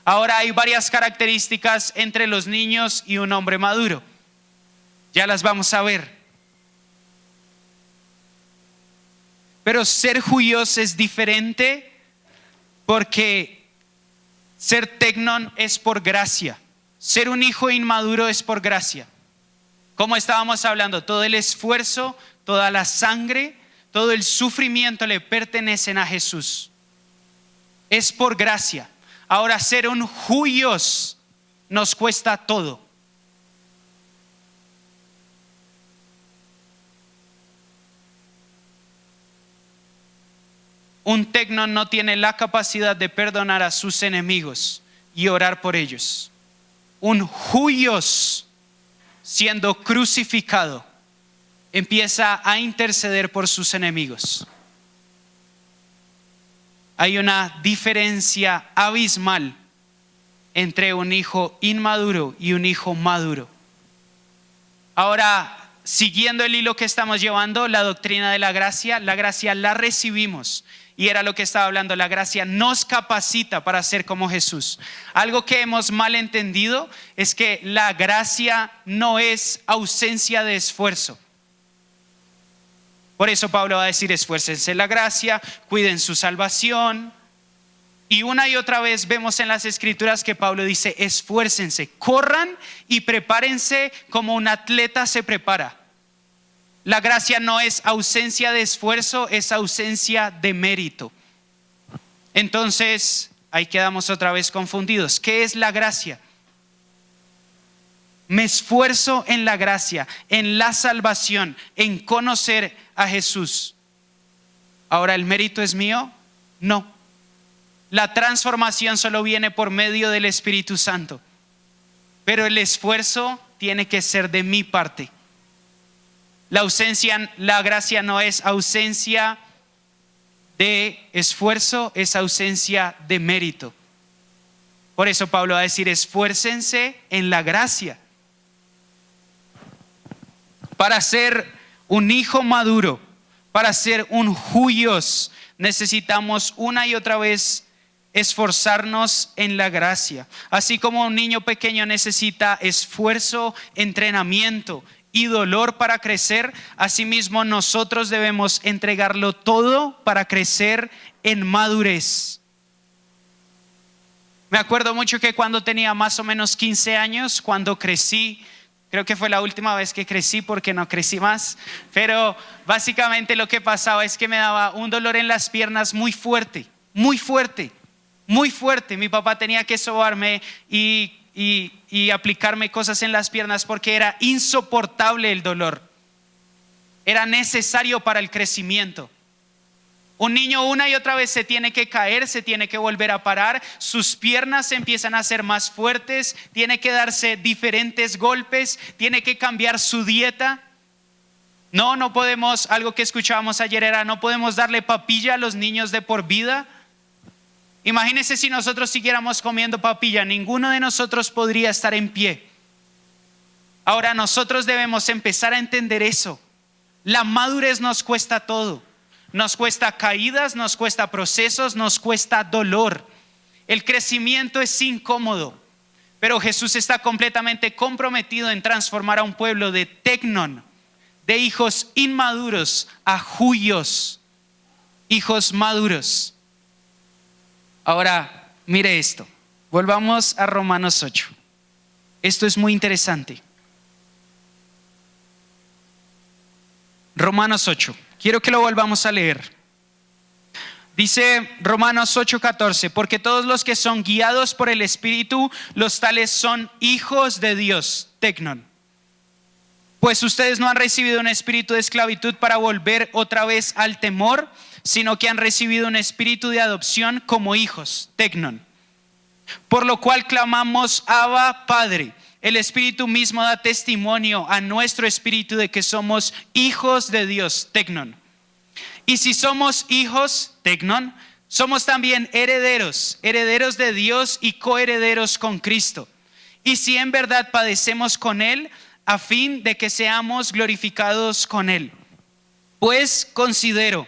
Ahora hay varias características entre los niños y un hombre maduro. Ya las vamos a ver. Pero ser huios es diferente porque ser teknon es por gracia. Ser un hijo inmaduro es por gracia. Como estábamos hablando, todo el esfuerzo, toda la sangre, todo el sufrimiento le pertenecen a Jesús. Es por gracia. Ahora ser un huios nos cuesta todo. Un teknon no tiene la capacidad de perdonar a sus enemigos y orar por ellos. Un huios, siendo crucificado, empieza a interceder por sus enemigos. Hay una diferencia abismal entre un hijo inmaduro y un hijo maduro. Ahora, siguiendo el hilo que estamos llevando, la doctrina de la gracia la recibimos. Y era lo que estaba hablando, la gracia nos capacita para ser como Jesús. Algo que hemos mal entendido es que la gracia no es ausencia de esfuerzo. Por eso Pablo va a decir, esfuércense en la gracia, cuiden su salvación. Y una y otra vez vemos en las escrituras que Pablo dice, esfuércense, corran y prepárense como un atleta se prepara. La gracia no es ausencia de esfuerzo, es ausencia de mérito. Entonces, ahí quedamos otra vez confundidos. ¿Qué es la gracia? Me esfuerzo en la gracia, en la salvación, en conocer a Jesús. Ahora, ¿el mérito es mío? No. La transformación solo viene por medio del Espíritu Santo. Pero el esfuerzo tiene que ser de mi parte. La gracia no es ausencia de esfuerzo, es ausencia de mérito. Por eso Pablo va a decir, esfuércense en la gracia. Para ser un hijo maduro, para ser un huios, necesitamos una y otra vez esforzarnos en la gracia. Así como un niño pequeño necesita esfuerzo, entrenamiento y dolor para crecer, asimismo nosotros debemos entregarlo todo para crecer en madurez. Me acuerdo mucho que cuando tenía más o menos 15 años, cuando crecí, creo que fue la última vez que crecí porque no crecí más, pero básicamente lo que pasaba es que me daba un dolor en las piernas muy fuerte, muy fuerte, muy fuerte. Mi papá tenía que sobarme y aplicarme cosas en las piernas porque era insoportable el dolor. Era necesario para el crecimiento. Un niño una y otra vez se tiene que caer, se tiene que volver a parar, sus piernas empiezan a ser más fuertes, tiene que darse diferentes golpes, tiene que cambiar su dieta. No podemos, algo que escuchábamos ayer era, no podemos darle papilla a los niños de por vida. Imagínense si nosotros siguiéramos comiendo papilla, ninguno de nosotros podría estar en pie. Ahora nosotros debemos empezar a entender eso. La madurez nos cuesta todo. Nos cuesta caídas, nos cuesta procesos, nos cuesta dolor. El crecimiento es incómodo, pero Jesús está completamente comprometido en transformar a un pueblo de tecnon, de hijos inmaduros, a juyos, hijos maduros. Ahora, mire esto. Volvamos a Romanos 8. Esto es muy interesante. Romanos 8. Quiero que lo volvamos a leer. Dice Romanos 8:14, porque todos los que son guiados por el Espíritu, los tales son hijos de Dios, tecnon. Pues ustedes no han recibido un espíritu de esclavitud para volver otra vez al temor, sino que han recibido un espíritu de adopción como hijos, tecnon. Por lo cual clamamos, Abba, Padre. El Espíritu mismo da testimonio a nuestro espíritu de que somos hijos de Dios, tecnon. Y si somos hijos, tecnon, somos también herederos, herederos de Dios y coherederos con Cristo. Y si en verdad padecemos con Él, a fin de que seamos glorificados con Él. Pues considero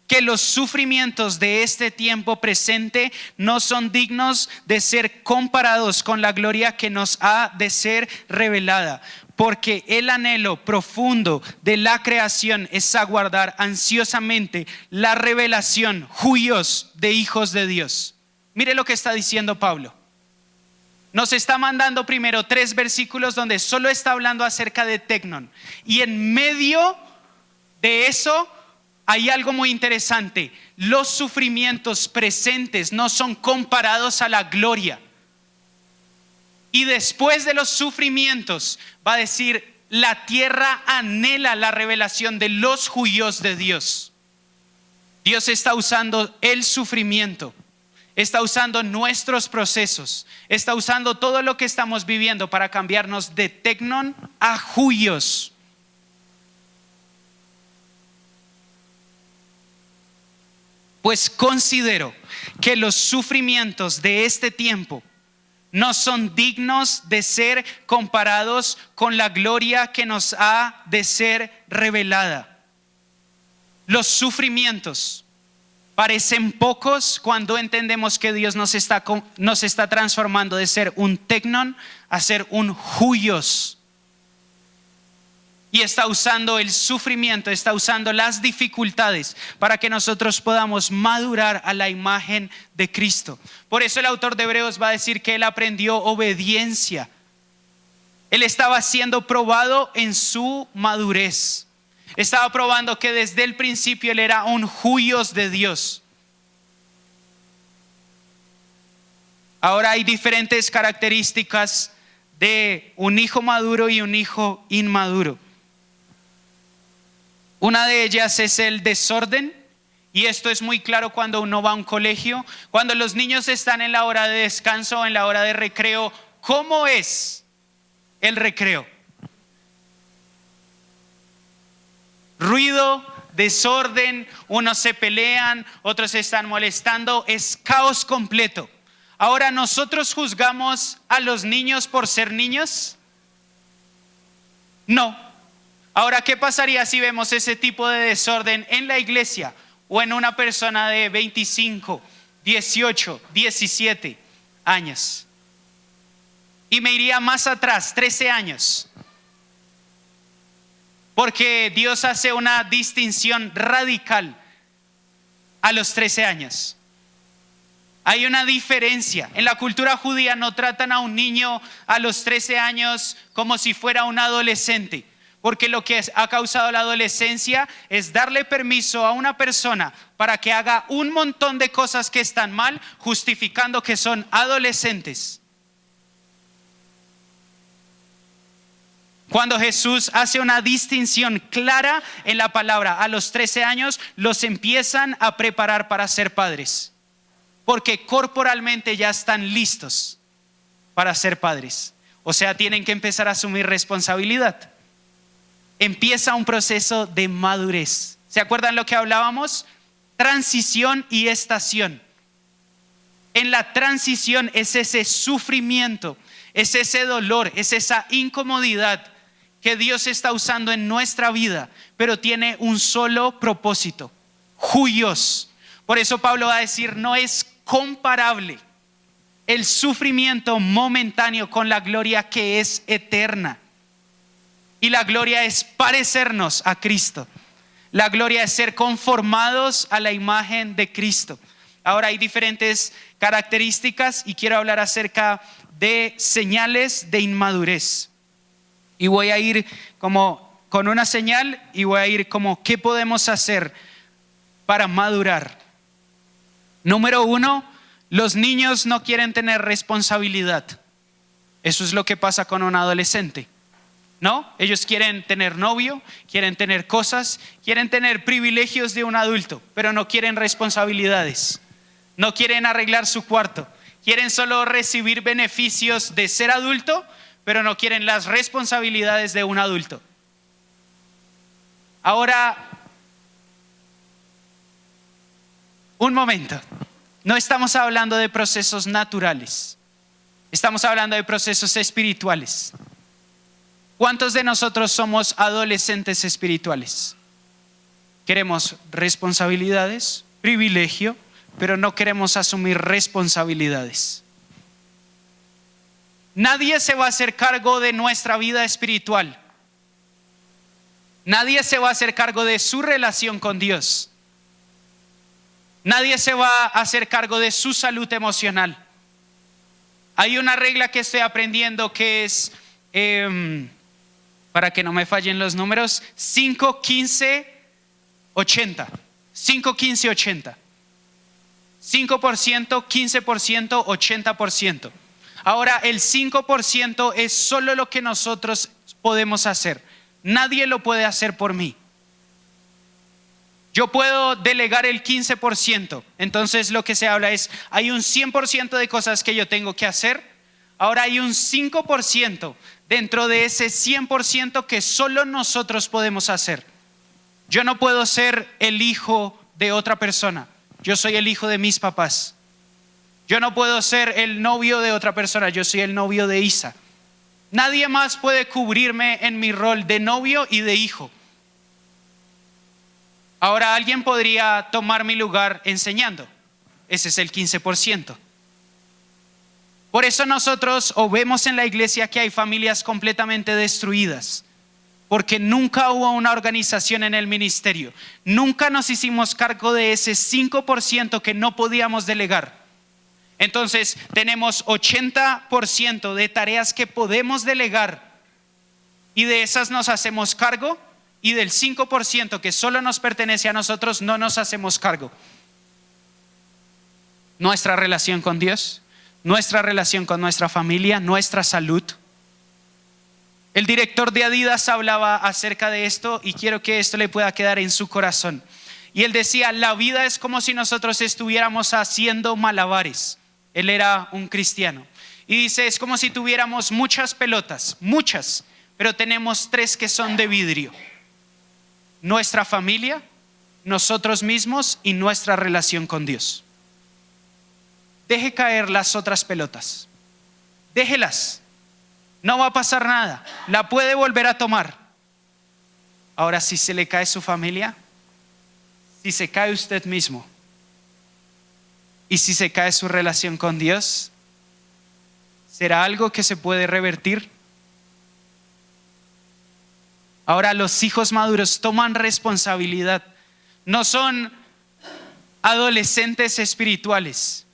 que los sufrimientos de este tiempo presente no son dignos de ser comparados con la gloria que nos ha de ser revelada. Porque el anhelo profundo de la creación es aguardar ansiosamente la revelación, juyos de hijos de Dios. Mire lo que está diciendo Pablo. Nos está mandando primero 3 versículos donde solo está hablando acerca de tecnon. Y en medio de eso hay algo muy interesante. Los sufrimientos presentes no son comparados a la gloria. Y después de los sufrimientos va a decir, la tierra anhela la revelación de los juyos de Dios. Dios está usando el sufrimiento, está usando nuestros procesos, está usando todo lo que estamos viviendo para cambiarnos de tecnon a juyos. Pues considero que los sufrimientos de este tiempo no son dignos de ser comparados con la gloria que nos ha de ser revelada. Los sufrimientos parecen pocos cuando entendemos que Dios nos está transformando de ser un tecnon a ser un juyos. Y está usando el sufrimiento, está usando las dificultades para que nosotros podamos madurar a la imagen de Cristo. Por eso el autor de Hebreos va a decir que él aprendió obediencia. Él estaba siendo probado en su madurez. Estaba probando que desde el principio él era un juyos de Dios. Ahora hay diferentes características de un hijo maduro y un hijo inmaduro. Una de ellas es el desorden, y esto es muy claro cuando uno va a un colegio. Cuando los niños están en la hora de descanso o en la hora de recreo, ¿cómo es el recreo? Ruido, desorden, unos se pelean, otros se están molestando, es caos completo. Ahora, ¿nosotros juzgamos a los niños por ser niños? No. Ahora, ¿qué pasaría si vemos ese tipo de desorden en la iglesia o en una persona de 25, 18, 17 años? Y me iría más atrás, 13 años. Porque Dios hace una distinción radical a los 13 años. Hay una diferencia. En la cultura judía no tratan a un niño a los 13 años como si fuera un adolescente. Porque lo que ha causado la adolescencia es darle permiso a una persona para que haga un montón de cosas que están mal, justificando que son adolescentes. Cuando Jesús hace una distinción clara en la palabra, a los 13 años los empiezan a preparar para ser padres. Porque corporalmente ya están listos para ser padres. O sea, tienen que empezar a asumir responsabilidad. Empieza un proceso de madurez. ¿Se acuerdan lo que hablábamos? Transición y estación. en la transición es ese sufrimiento, es ese dolor, es esa incomodidad que Dios está usando en nuestra vida, pero tiene un solo propósito: huios. Por eso Pablo va a decir, no es comparable el sufrimiento momentáneo con la gloria que es eterna. Y la gloria es parecernos a Cristo. La gloria es ser conformados a la imagen de Cristo. Ahora hay diferentes características y quiero hablar acerca de señales de inmadurez. Y voy a ir como con una señal y voy a ir como qué podemos hacer para madurar. Número 1, los niños no quieren tener responsabilidad. Eso es lo que pasa con un adolescente, ¿no? Ellos quieren tener novio, quieren tener cosas, quieren tener privilegios de un adulto, pero no quieren responsabilidades. No quieren arreglar su cuarto. Quieren solo recibir beneficios de ser adulto, pero no quieren las responsabilidades de un adulto. Ahora, un momento. No estamos hablando de procesos naturales. Estamos hablando de procesos espirituales. ¿Cuántos de nosotros somos adolescentes espirituales? Queremos responsabilidades, privilegio, pero no queremos asumir responsabilidades. Nadie se va a hacer cargo de nuestra vida espiritual. Nadie se va a hacer cargo de su relación con Dios. Nadie se va a hacer cargo de su salud emocional. Hay una regla que estoy aprendiendo que es, para que no me fallen los números, 5, 15, 80. 5, 15, 80. 5%, 15%, 80%. Ahora, el 5% es solo lo que nosotros podemos hacer. Nadie lo puede hacer por mí. Yo puedo delegar el 15%. Entonces lo que se habla es, hay un 100% de cosas que yo tengo que hacer. Ahora hay un 5% dentro de ese 100% que solo nosotros podemos hacer. Yo no puedo ser el hijo de otra persona. Yo soy el hijo de mis papás. Yo no puedo ser el novio de otra persona. Yo soy el novio de Isa. Nadie más puede cubrirme en mi rol de novio y de hijo. Ahora alguien podría tomar mi lugar enseñando. Ese es el 15%. Por eso nosotros vemos en la iglesia que hay familias completamente destruidas. Porque nunca hubo una organización en el ministerio. Nunca nos hicimos cargo de ese 5% que no podíamos delegar. Entonces tenemos 80% de tareas que podemos delegar. Y de esas nos hacemos cargo. Y del 5% que solo nos pertenece a nosotros no nos hacemos cargo. Nuestra relación con Dios, nuestra relación con nuestra familia, nuestra salud. El director de Adidas hablaba acerca de esto y quiero que esto le pueda quedar en su corazón. Y él decía, la vida es como si nosotros estuviéramos haciendo malabares. Él era un cristiano. Y dice, es como si tuviéramos muchas pelotas, muchas, pero tenemos 3 que son de vidrio. Nuestra familia, nosotros mismos y nuestra relación con Dios. Deje caer las otras pelotas. Déjelas. No va a pasar nada. La puede volver a tomar. Ahora, si se le cae su familia, si se cae usted mismo y si se cae su relación con Dios, ¿será algo que se puede revertir? Ahora los hijos maduros toman responsabilidad. No son adolescentes espirituales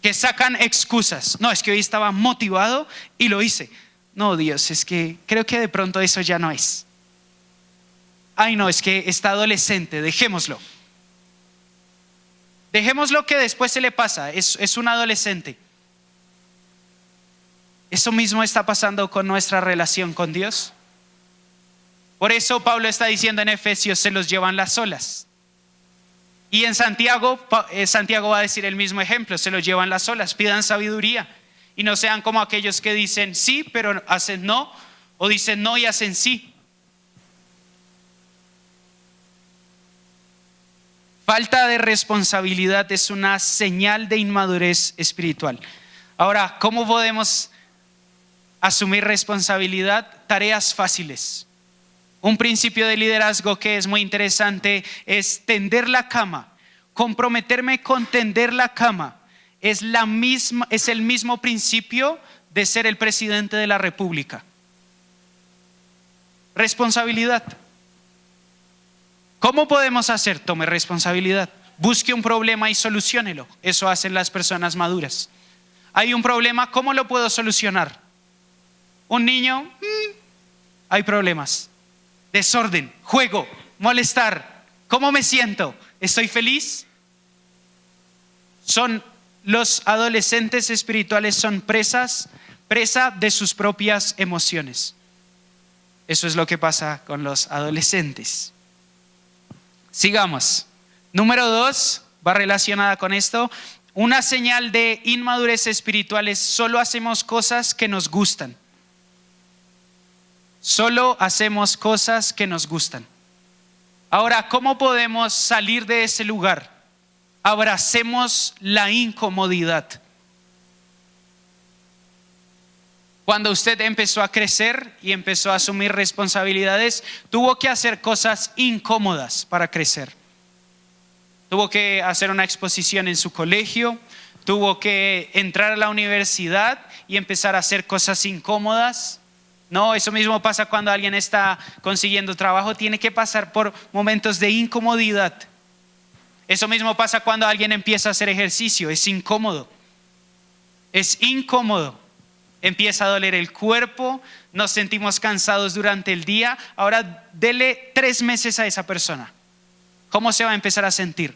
que sacan excusas. No, es que hoy estaba motivado y lo hice. No, Dios, es que creo que de pronto eso ya no es. Ay, no, es que está adolescente, dejémoslo. Dejémoslo que después se le pasa, es un adolescente. Eso mismo está pasando con nuestra relación con Dios. Por eso Pablo está diciendo en Efesios, se los llevan las olas. Y en Santiago va a decir el mismo ejemplo, se los llevan las olas, pidan sabiduría. Y no sean como aquellos que dicen sí, pero hacen no, o dicen no y hacen sí. falta de responsabilidad es una señal de inmadurez espiritual. Ahora, ¿cómo podemos asumir responsabilidad? Tareas fáciles. Un principio de liderazgo que es muy interesante es tender la cama. Comprometerme con tender la cama es el mismo principio de ser el presidente de la República. Responsabilidad. ¿Cómo podemos hacer? Tome responsabilidad. Busque un problema y soluciónelo. Eso hacen las personas maduras. Hay un problema, ¿cómo lo puedo solucionar? Un niño, hay problemas. Desorden, juego, molestar. ¿Cómo me siento? ¿Estoy feliz? Los adolescentes espirituales son presa de sus propias emociones. Eso es lo que pasa con los adolescentes. Sigamos. Número 2, va relacionada con esto. Una señal de inmadurez espiritual es solo hacemos cosas que nos gustan. Solo hacemos cosas que nos gustan. Ahora, ¿cómo podemos salir de ese lugar? Abracemos la incomodidad. Cuando usted empezó a crecer y empezó a asumir responsabilidades, tuvo que hacer cosas incómodas para crecer. Tuvo que hacer una exposición en su colegio, tuvo que entrar a la universidad y empezar a hacer cosas incómodas. No, eso mismo pasa cuando alguien está consiguiendo trabajo, tiene que pasar por momentos de incomodidad. Eso mismo pasa cuando alguien empieza a hacer ejercicio, es incómodo. Es incómodo. Empieza a doler el cuerpo, nos sentimos cansados durante el día. Ahora dele 3 meses a esa persona. ¿Cómo se va a empezar a sentir?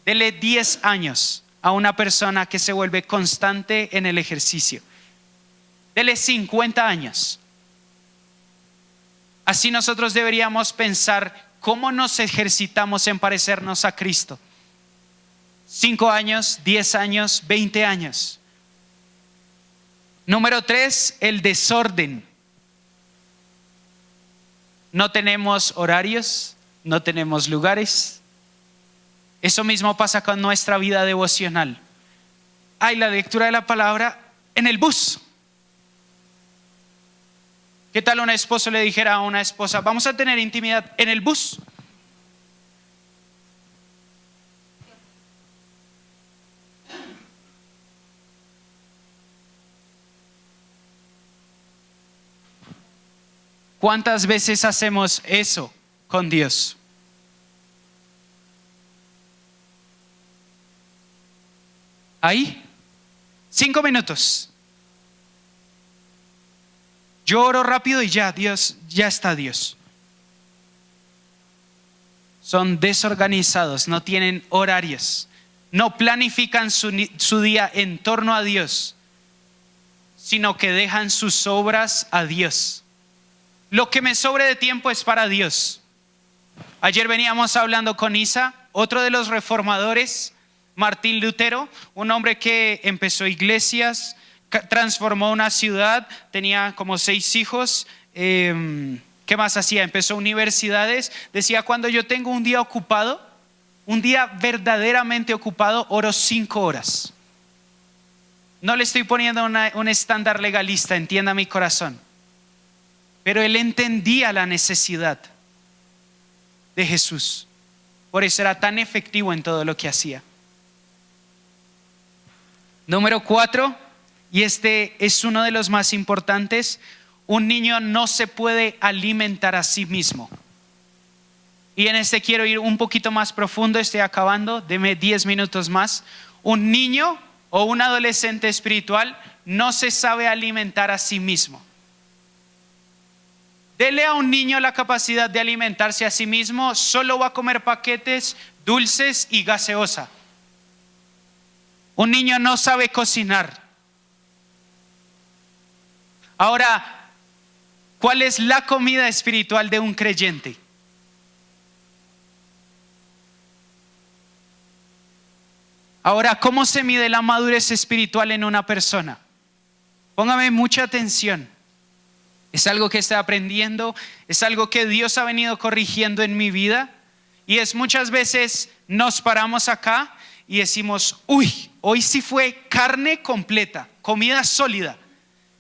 Dele 10 años a una persona que se vuelve constante en el ejercicio. Dele 50 años. Así nosotros deberíamos pensar cómo nos ejercitamos en parecernos a Cristo. 5 años, 10 años, 20 años. Número 3, el desorden. No tenemos horarios, no tenemos lugares. Eso mismo pasa con nuestra vida devocional. Hay la lectura de la palabra en el bus. ¿Qué tal un esposo le dijera a una esposa, vamos a tener intimidad en el bus? ¿Cuántas veces hacemos eso con Dios? Ahí, 5 minutos. Yo oro rápido y ya está Dios. Son desorganizados, no tienen horarios, no planifican su día en torno a Dios, sino que dejan sus obras a Dios. Lo que me sobre de tiempo es para Dios. Ayer veníamos hablando con Isa, otro de los reformadores, Martín Lutero, un hombre que empezó iglesias, transformó una ciudad, tenía como 6 hijos. ¿Qué más hacía? Empezó universidades. Decía, cuando yo tengo un día ocupado, un día verdaderamente ocupado, oro 5 horas. No le estoy poniendo un estándar legalista, entienda mi corazón. Pero él entendía la necesidad de Jesús. Por eso era tan efectivo en todo lo que hacía. Número 4, y este es uno de los más importantes. Un niño no se puede alimentar a sí mismo. Y en este quiero ir un poquito más profundo, estoy acabando, deme 10 minutos más. Un niño o un adolescente espiritual no se sabe alimentar a sí mismo. Dele a un niño la capacidad de alimentarse a sí mismo, solo va a comer paquetes, dulces y gaseosa. Un niño no sabe cocinar. Ahora, ¿cuál es la comida espiritual de un creyente? Ahora, ¿cómo se mide la madurez espiritual en una persona? Póngame mucha atención. Es algo que estoy aprendiendo, es algo que Dios ha venido corrigiendo en mi vida Y es muchas veces nos paramos acá y decimos, uy, hoy sí fue carne completa, comida sólida.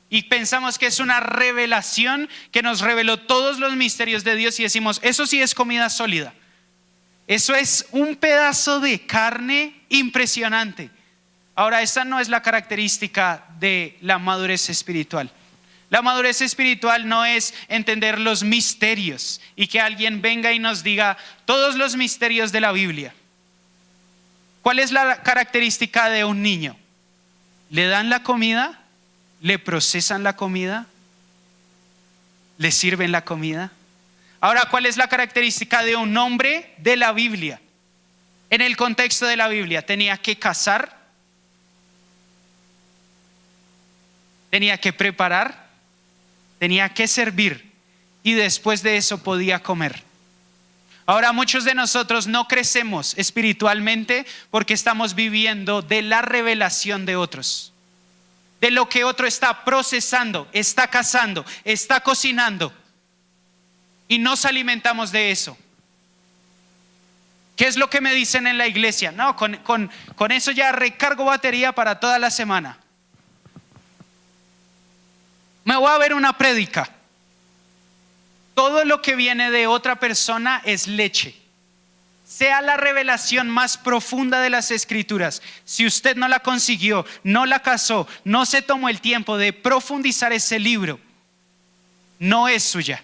Y pensamos que es una revelación que nos reveló todos los misterios de Dios y decimos, eso sí es comida sólida. Eso es un pedazo de carne impresionante. Ahora, esta no es la característica de la madurez espiritual. La madurez espiritual no es entender los misterios y que alguien venga y nos diga todos los misterios de la Biblia. ¿Cuál es la característica de un niño? Le dan la comida, le procesan la comida, le sirven la comida. Ahora, ¿cuál es la característica de un hombre de la Biblia? En el contexto de la Biblia, tenía que cazar, tenía que preparar, tenía que servir y después de eso podía comer. Ahora, muchos de nosotros no crecemos espiritualmente porque estamos viviendo de la revelación de otros, de lo que otro está procesando, está cazando, está cocinando, y nos alimentamos de eso. ¿Qué es lo que me dicen en la iglesia? No, con eso ya recargo batería para toda la semana. Me voy a ver una prédica. Todo lo que viene de otra persona es leche. Sea la revelación más profunda de las Escrituras, si usted no la consiguió, no la cazó, no se tomó el tiempo de profundizar ese libro, no es suya.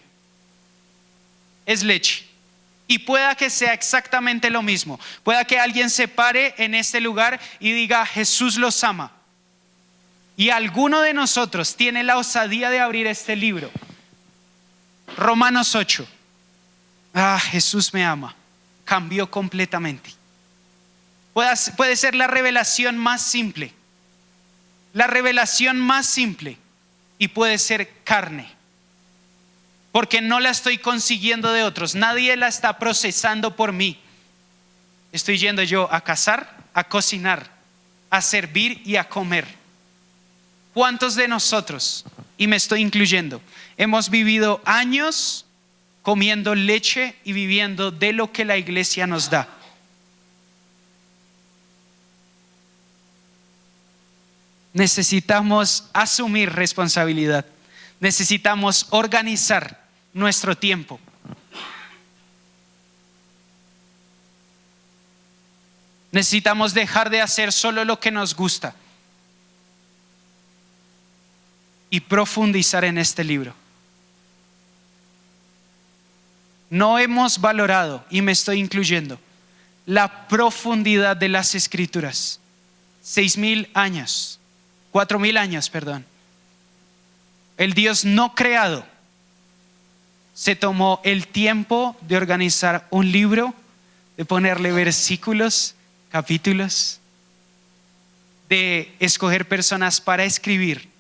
Es leche. Y pueda que sea exactamente lo mismo. Pueda que alguien se pare en este lugar y diga, Jesús los ama. Y alguno de nosotros tiene la osadía de abrir este libro. Romanos 8. Jesús me ama. Cambió completamente. Puede ser la revelación más simple. La revelación más simple. Y puede ser carne. Porque no la estoy consiguiendo de otros. Nadie la está procesando por mí. Estoy yendo yo a cazar, a cocinar, a servir y a comer. ¿Cuántos de nosotros, y me estoy incluyendo, hemos vivido años comiendo leche y viviendo de lo que la iglesia nos da? Necesitamos asumir responsabilidad. Necesitamos organizar nuestro tiempo. Necesitamos dejar de hacer solo lo que nos gusta y profundizar en este libro. No hemos valorado, y me estoy incluyendo, la profundidad de las Escrituras. 6,000 años, 4,000 años, perdón. El Dios no creado se tomó el tiempo de organizar un libro, de ponerle versículos, capítulos, de escoger personas para escribir.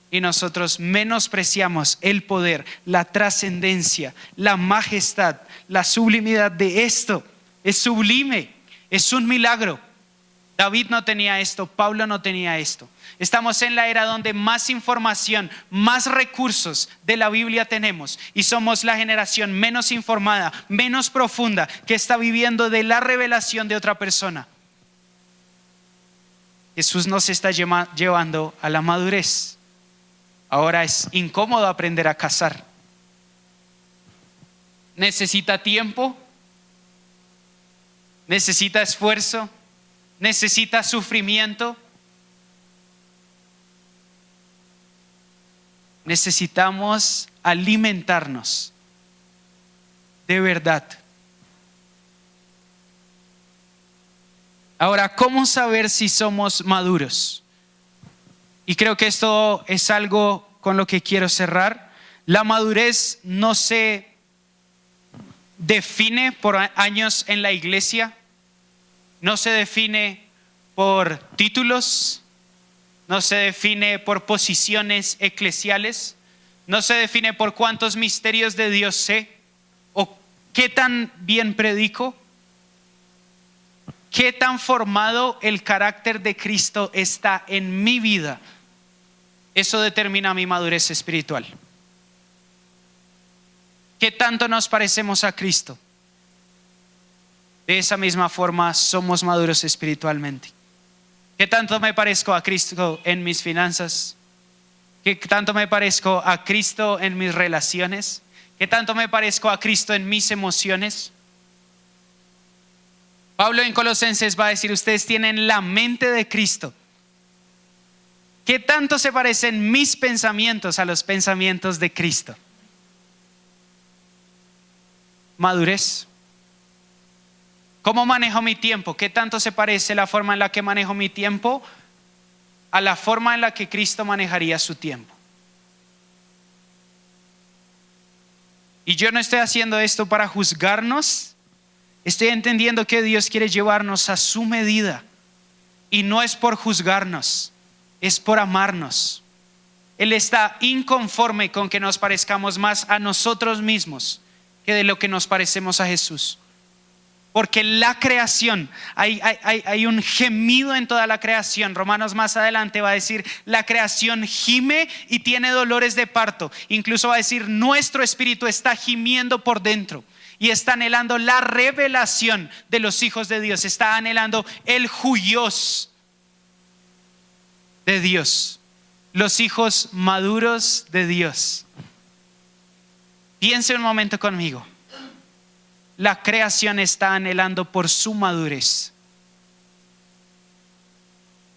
Y nosotros menospreciamos el poder, la trascendencia, la majestad, la sublimidad de esto. Es sublime, es un milagro. David no tenía esto, Pablo no tenía esto. Estamos en la era donde más información, más recursos de la Biblia tenemos, y somos la generación menos informada, menos profunda, que está viviendo de la revelación de otra persona. Jesús nos está llevando a la madurez. Ahora es incómodo aprender a cazar. Necesita tiempo, necesita esfuerzo, necesita sufrimiento. Necesitamos alimentarnos de verdad. Ahora, ¿cómo saber si somos maduros? Y creo que esto es algo con lo que quiero cerrar. La madurez no se define por años en la iglesia, no se define por títulos, no se define por posiciones eclesiales, no se define por cuántos misterios de Dios sé o qué tan bien predico, qué tan formado el carácter de Cristo está en mi vida. Eso determina mi madurez espiritual. ¿Qué tanto nos parecemos a Cristo? de esa misma forma somos maduros espiritualmente. ¿Qué tanto me parezco a Cristo en mis finanzas? ¿Qué tanto me parezco a Cristo en mis relaciones? ¿Qué tanto me parezco a Cristo en mis emociones? Pablo en Colosenses va a decir, ustedes tienen la mente de Cristo. ¿Qué tanto se parecen mis pensamientos a los pensamientos de Cristo? Madurez. ¿Cómo manejo mi tiempo? ¿Qué tanto se parece la forma en la que manejo mi tiempo a la forma en la que Cristo manejaría su tiempo? Y yo no estoy haciendo esto para juzgarnos. Estoy entendiendo que Dios quiere llevarnos a su medida. Y no es por juzgarnos, es por amarnos. Él está inconforme con que nos parezcamos más a nosotros mismos que de lo que nos parecemos a Jesús. Porque la creación, hay un gemido en toda la creación. Romanos más adelante va a decir, la creación gime y tiene dolores de parto. Incluso va a decir, nuestro espíritu está gimiendo por dentro. Y está anhelando la revelación de los hijos de Dios. Está anhelando el huios de Dios. Los hijos maduros de Dios. Piense un momento conmigo. La creación está anhelando por su madurez.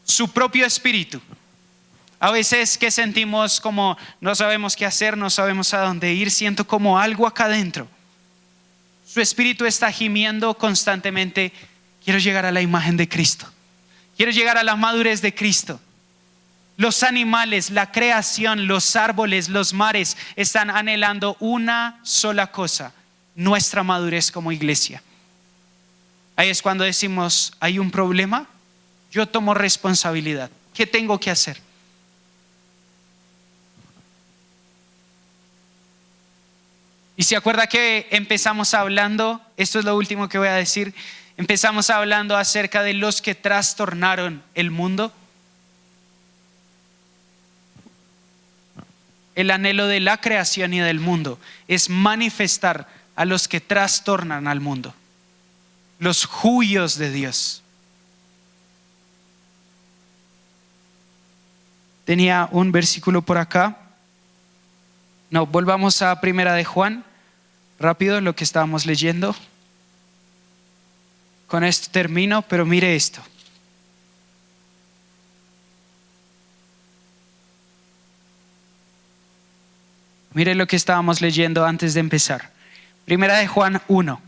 Su propio espíritu. A veces que sentimos como no sabemos qué hacer, no sabemos a dónde ir, siento como algo acá adentro. Su espíritu está gimiendo constantemente. Quiero llegar a la imagen de Cristo. Quiero llegar a la madurez de Cristo. Los animales, la creación, los árboles, los mares están anhelando una sola cosa: nuestra madurez como iglesia. Ahí es cuando decimos, hay un problema, yo tomo responsabilidad. ¿Qué tengo que hacer? Y se acuerda que empezamos hablando, esto es lo último que voy a decir, empezamos hablando acerca de los que trastornaron el mundo. El anhelo de la creación y del mundo es manifestar a los que trastornan al mundo, los huios de Dios. Tenía un versículo por acá. No, volvamos a Primera de Juan, rápido lo que estábamos leyendo. Con esto termino, pero mire esto. Mire lo que estábamos leyendo antes de empezar. Primera de Juan 1.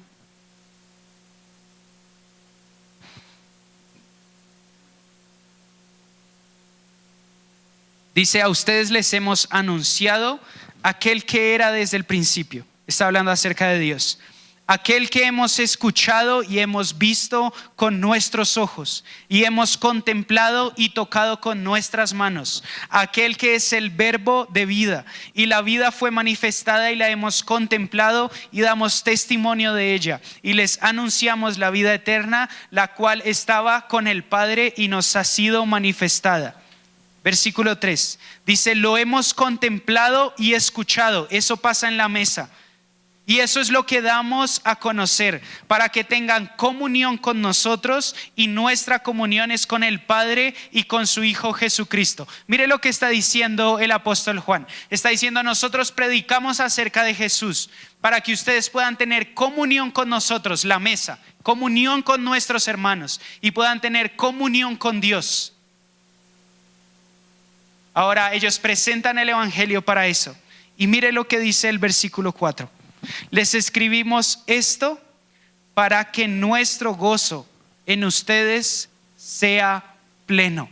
Dice, a ustedes les hemos anunciado aquel que era desde el principio. Está hablando acerca de Dios. Aquel que hemos escuchado y hemos visto con nuestros ojos y hemos contemplado y tocado con nuestras manos. Aquel que es el verbo de vida, y la vida fue manifestada y la hemos contemplado y damos testimonio de ella. Y les anunciamos la vida eterna, la cual estaba con el Padre y nos ha sido manifestada. Versículo 3. Dice, lo hemos contemplado y escuchado. Eso pasa en la mesa. Y eso es lo que damos a conocer, para que tengan comunión con nosotros, y nuestra comunión es con el Padre y con su Hijo Jesucristo. Mire lo que está diciendo el apóstol Juan. Está diciendo, nosotros predicamos acerca de Jesús para que ustedes puedan tener comunión con nosotros, la mesa, comunión con nuestros hermanos, y puedan tener comunión con Dios. Ahora ellos presentan el evangelio para eso. Y mire lo que dice el versículo 4. Les escribimos esto para que nuestro gozo en ustedes sea pleno.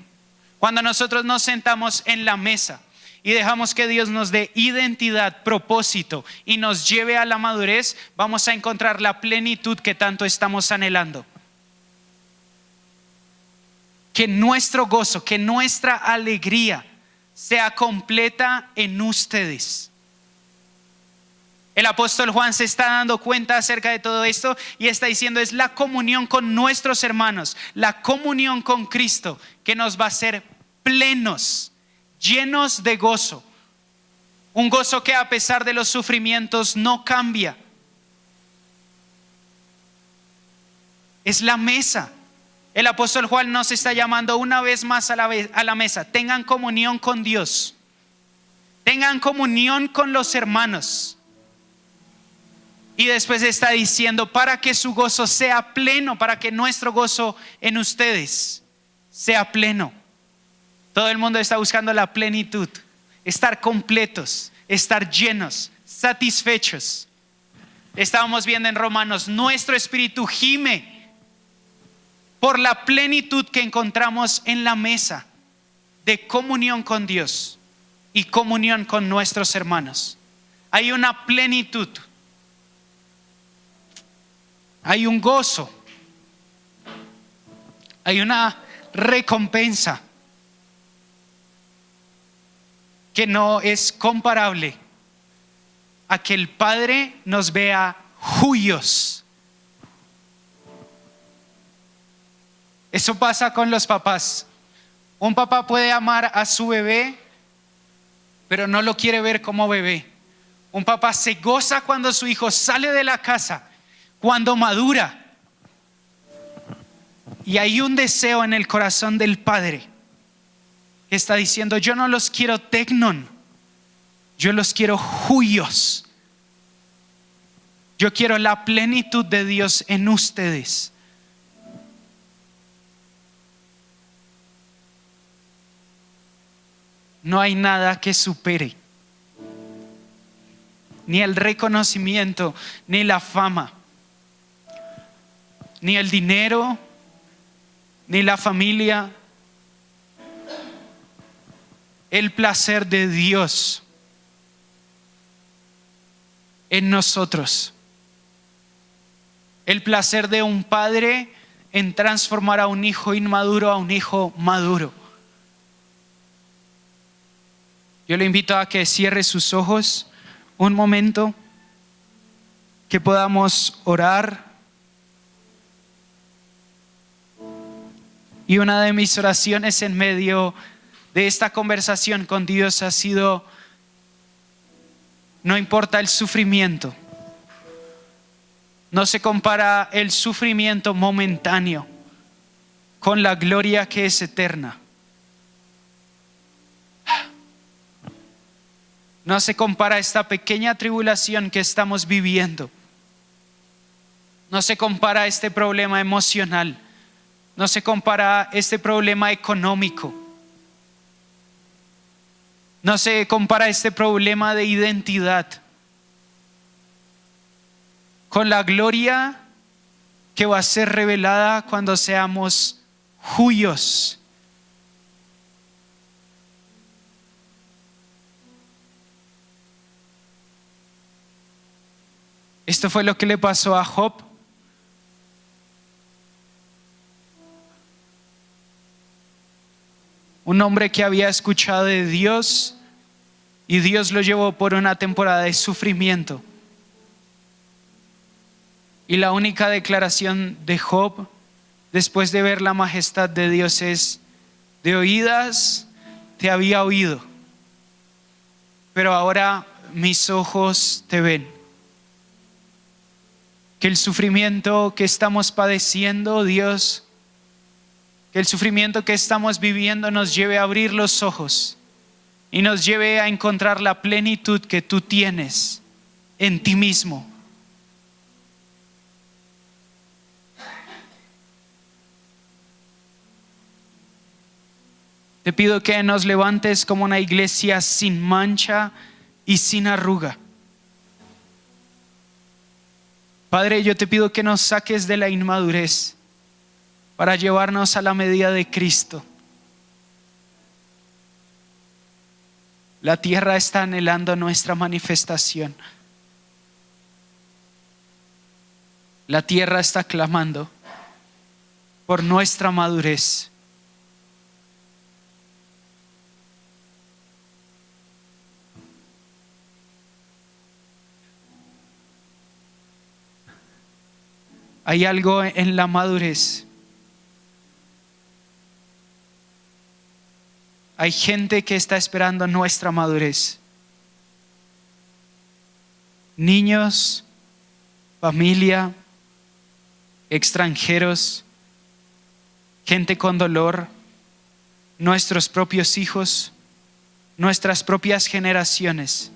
Cuando nosotros nos sentamos en la mesa y dejamos que Dios nos dé identidad, propósito y nos lleve a la madurez, vamos a encontrar la plenitud que tanto estamos anhelando. Que nuestro gozo, que nuestra alegría sea completa en ustedes. El apóstol Juan se está dando cuenta acerca de todo esto y está diciendo, es la comunión con nuestros hermanos, la comunión con Cristo que nos va a hacer plenos, llenos de gozo. Un gozo que a pesar de los sufrimientos no cambia. es la mesa. El apóstol Juan nos está llamando una vez más a la mesa. Tengan comunión con Dios. Tengan comunión con los hermanos. Y después está diciendo, para que su gozo sea pleno, para que nuestro gozo en ustedes sea pleno. Todo el mundo está buscando la plenitud, estar completos, estar llenos, satisfechos. Estábamos viendo en Romanos, nuestro espíritu gime por la plenitud que encontramos en la mesa de comunión con Dios y comunión con nuestros hermanos. Hay una plenitud, hay un gozo, hay una recompensa que no es comparable a que el Padre nos vea juyos. Eso pasa con los papás. Un papá puede amar a su bebé, pero no lo quiere ver como bebé. Un papá se goza cuando su hijo sale de la casa, cuando madura. Y hay un deseo en el corazón del Padre que está diciendo, yo no los quiero tecnon, yo los quiero juyos. Yo quiero la plenitud de Dios en ustedes. No hay nada que supere ni el reconocimiento, ni la fama, ni el dinero, ni la familia. El placer de Dios en nosotros. El placer de un padre en transformar a un hijo inmaduro a un hijo maduro. Yo le invito a que cierre sus ojos un momento, que podamos orar. Y una de mis oraciones en medio de esta conversación con Dios ha sido, no importa el sufrimiento, no se compara el sufrimiento momentáneo con la gloria que es eterna. No se compara esta pequeña tribulación que estamos viviendo. No se compara este problema emocional. No se compara este problema económico. No se compara este problema de identidad con la gloria que va a ser revelada cuando seamos juyos. Esto fue lo que le pasó a Job. Un hombre que había escuchado de Dios y Dios lo llevó por una temporada de sufrimiento. Y la única declaración de Job después de ver la majestad de Dios es: de oídas te había oído, pero ahora mis ojos te ven. Que el sufrimiento que estamos padeciendo, Dios, que el sufrimiento que estamos viviendo nos lleve a abrir los ojos y nos lleve a encontrar la plenitud que tú tienes en ti mismo. Te pido que nos levantes como una iglesia sin mancha y sin arruga. Padre, yo te pido que nos saques de la inmadurez para llevarnos a la medida de Cristo. La tierra está anhelando nuestra manifestación. La tierra está clamando por nuestra madurez. Hay algo en la madurez. Hay gente que está esperando nuestra madurez. Niños, familia, extranjeros, gente con dolor, nuestros propios hijos, nuestras propias generaciones.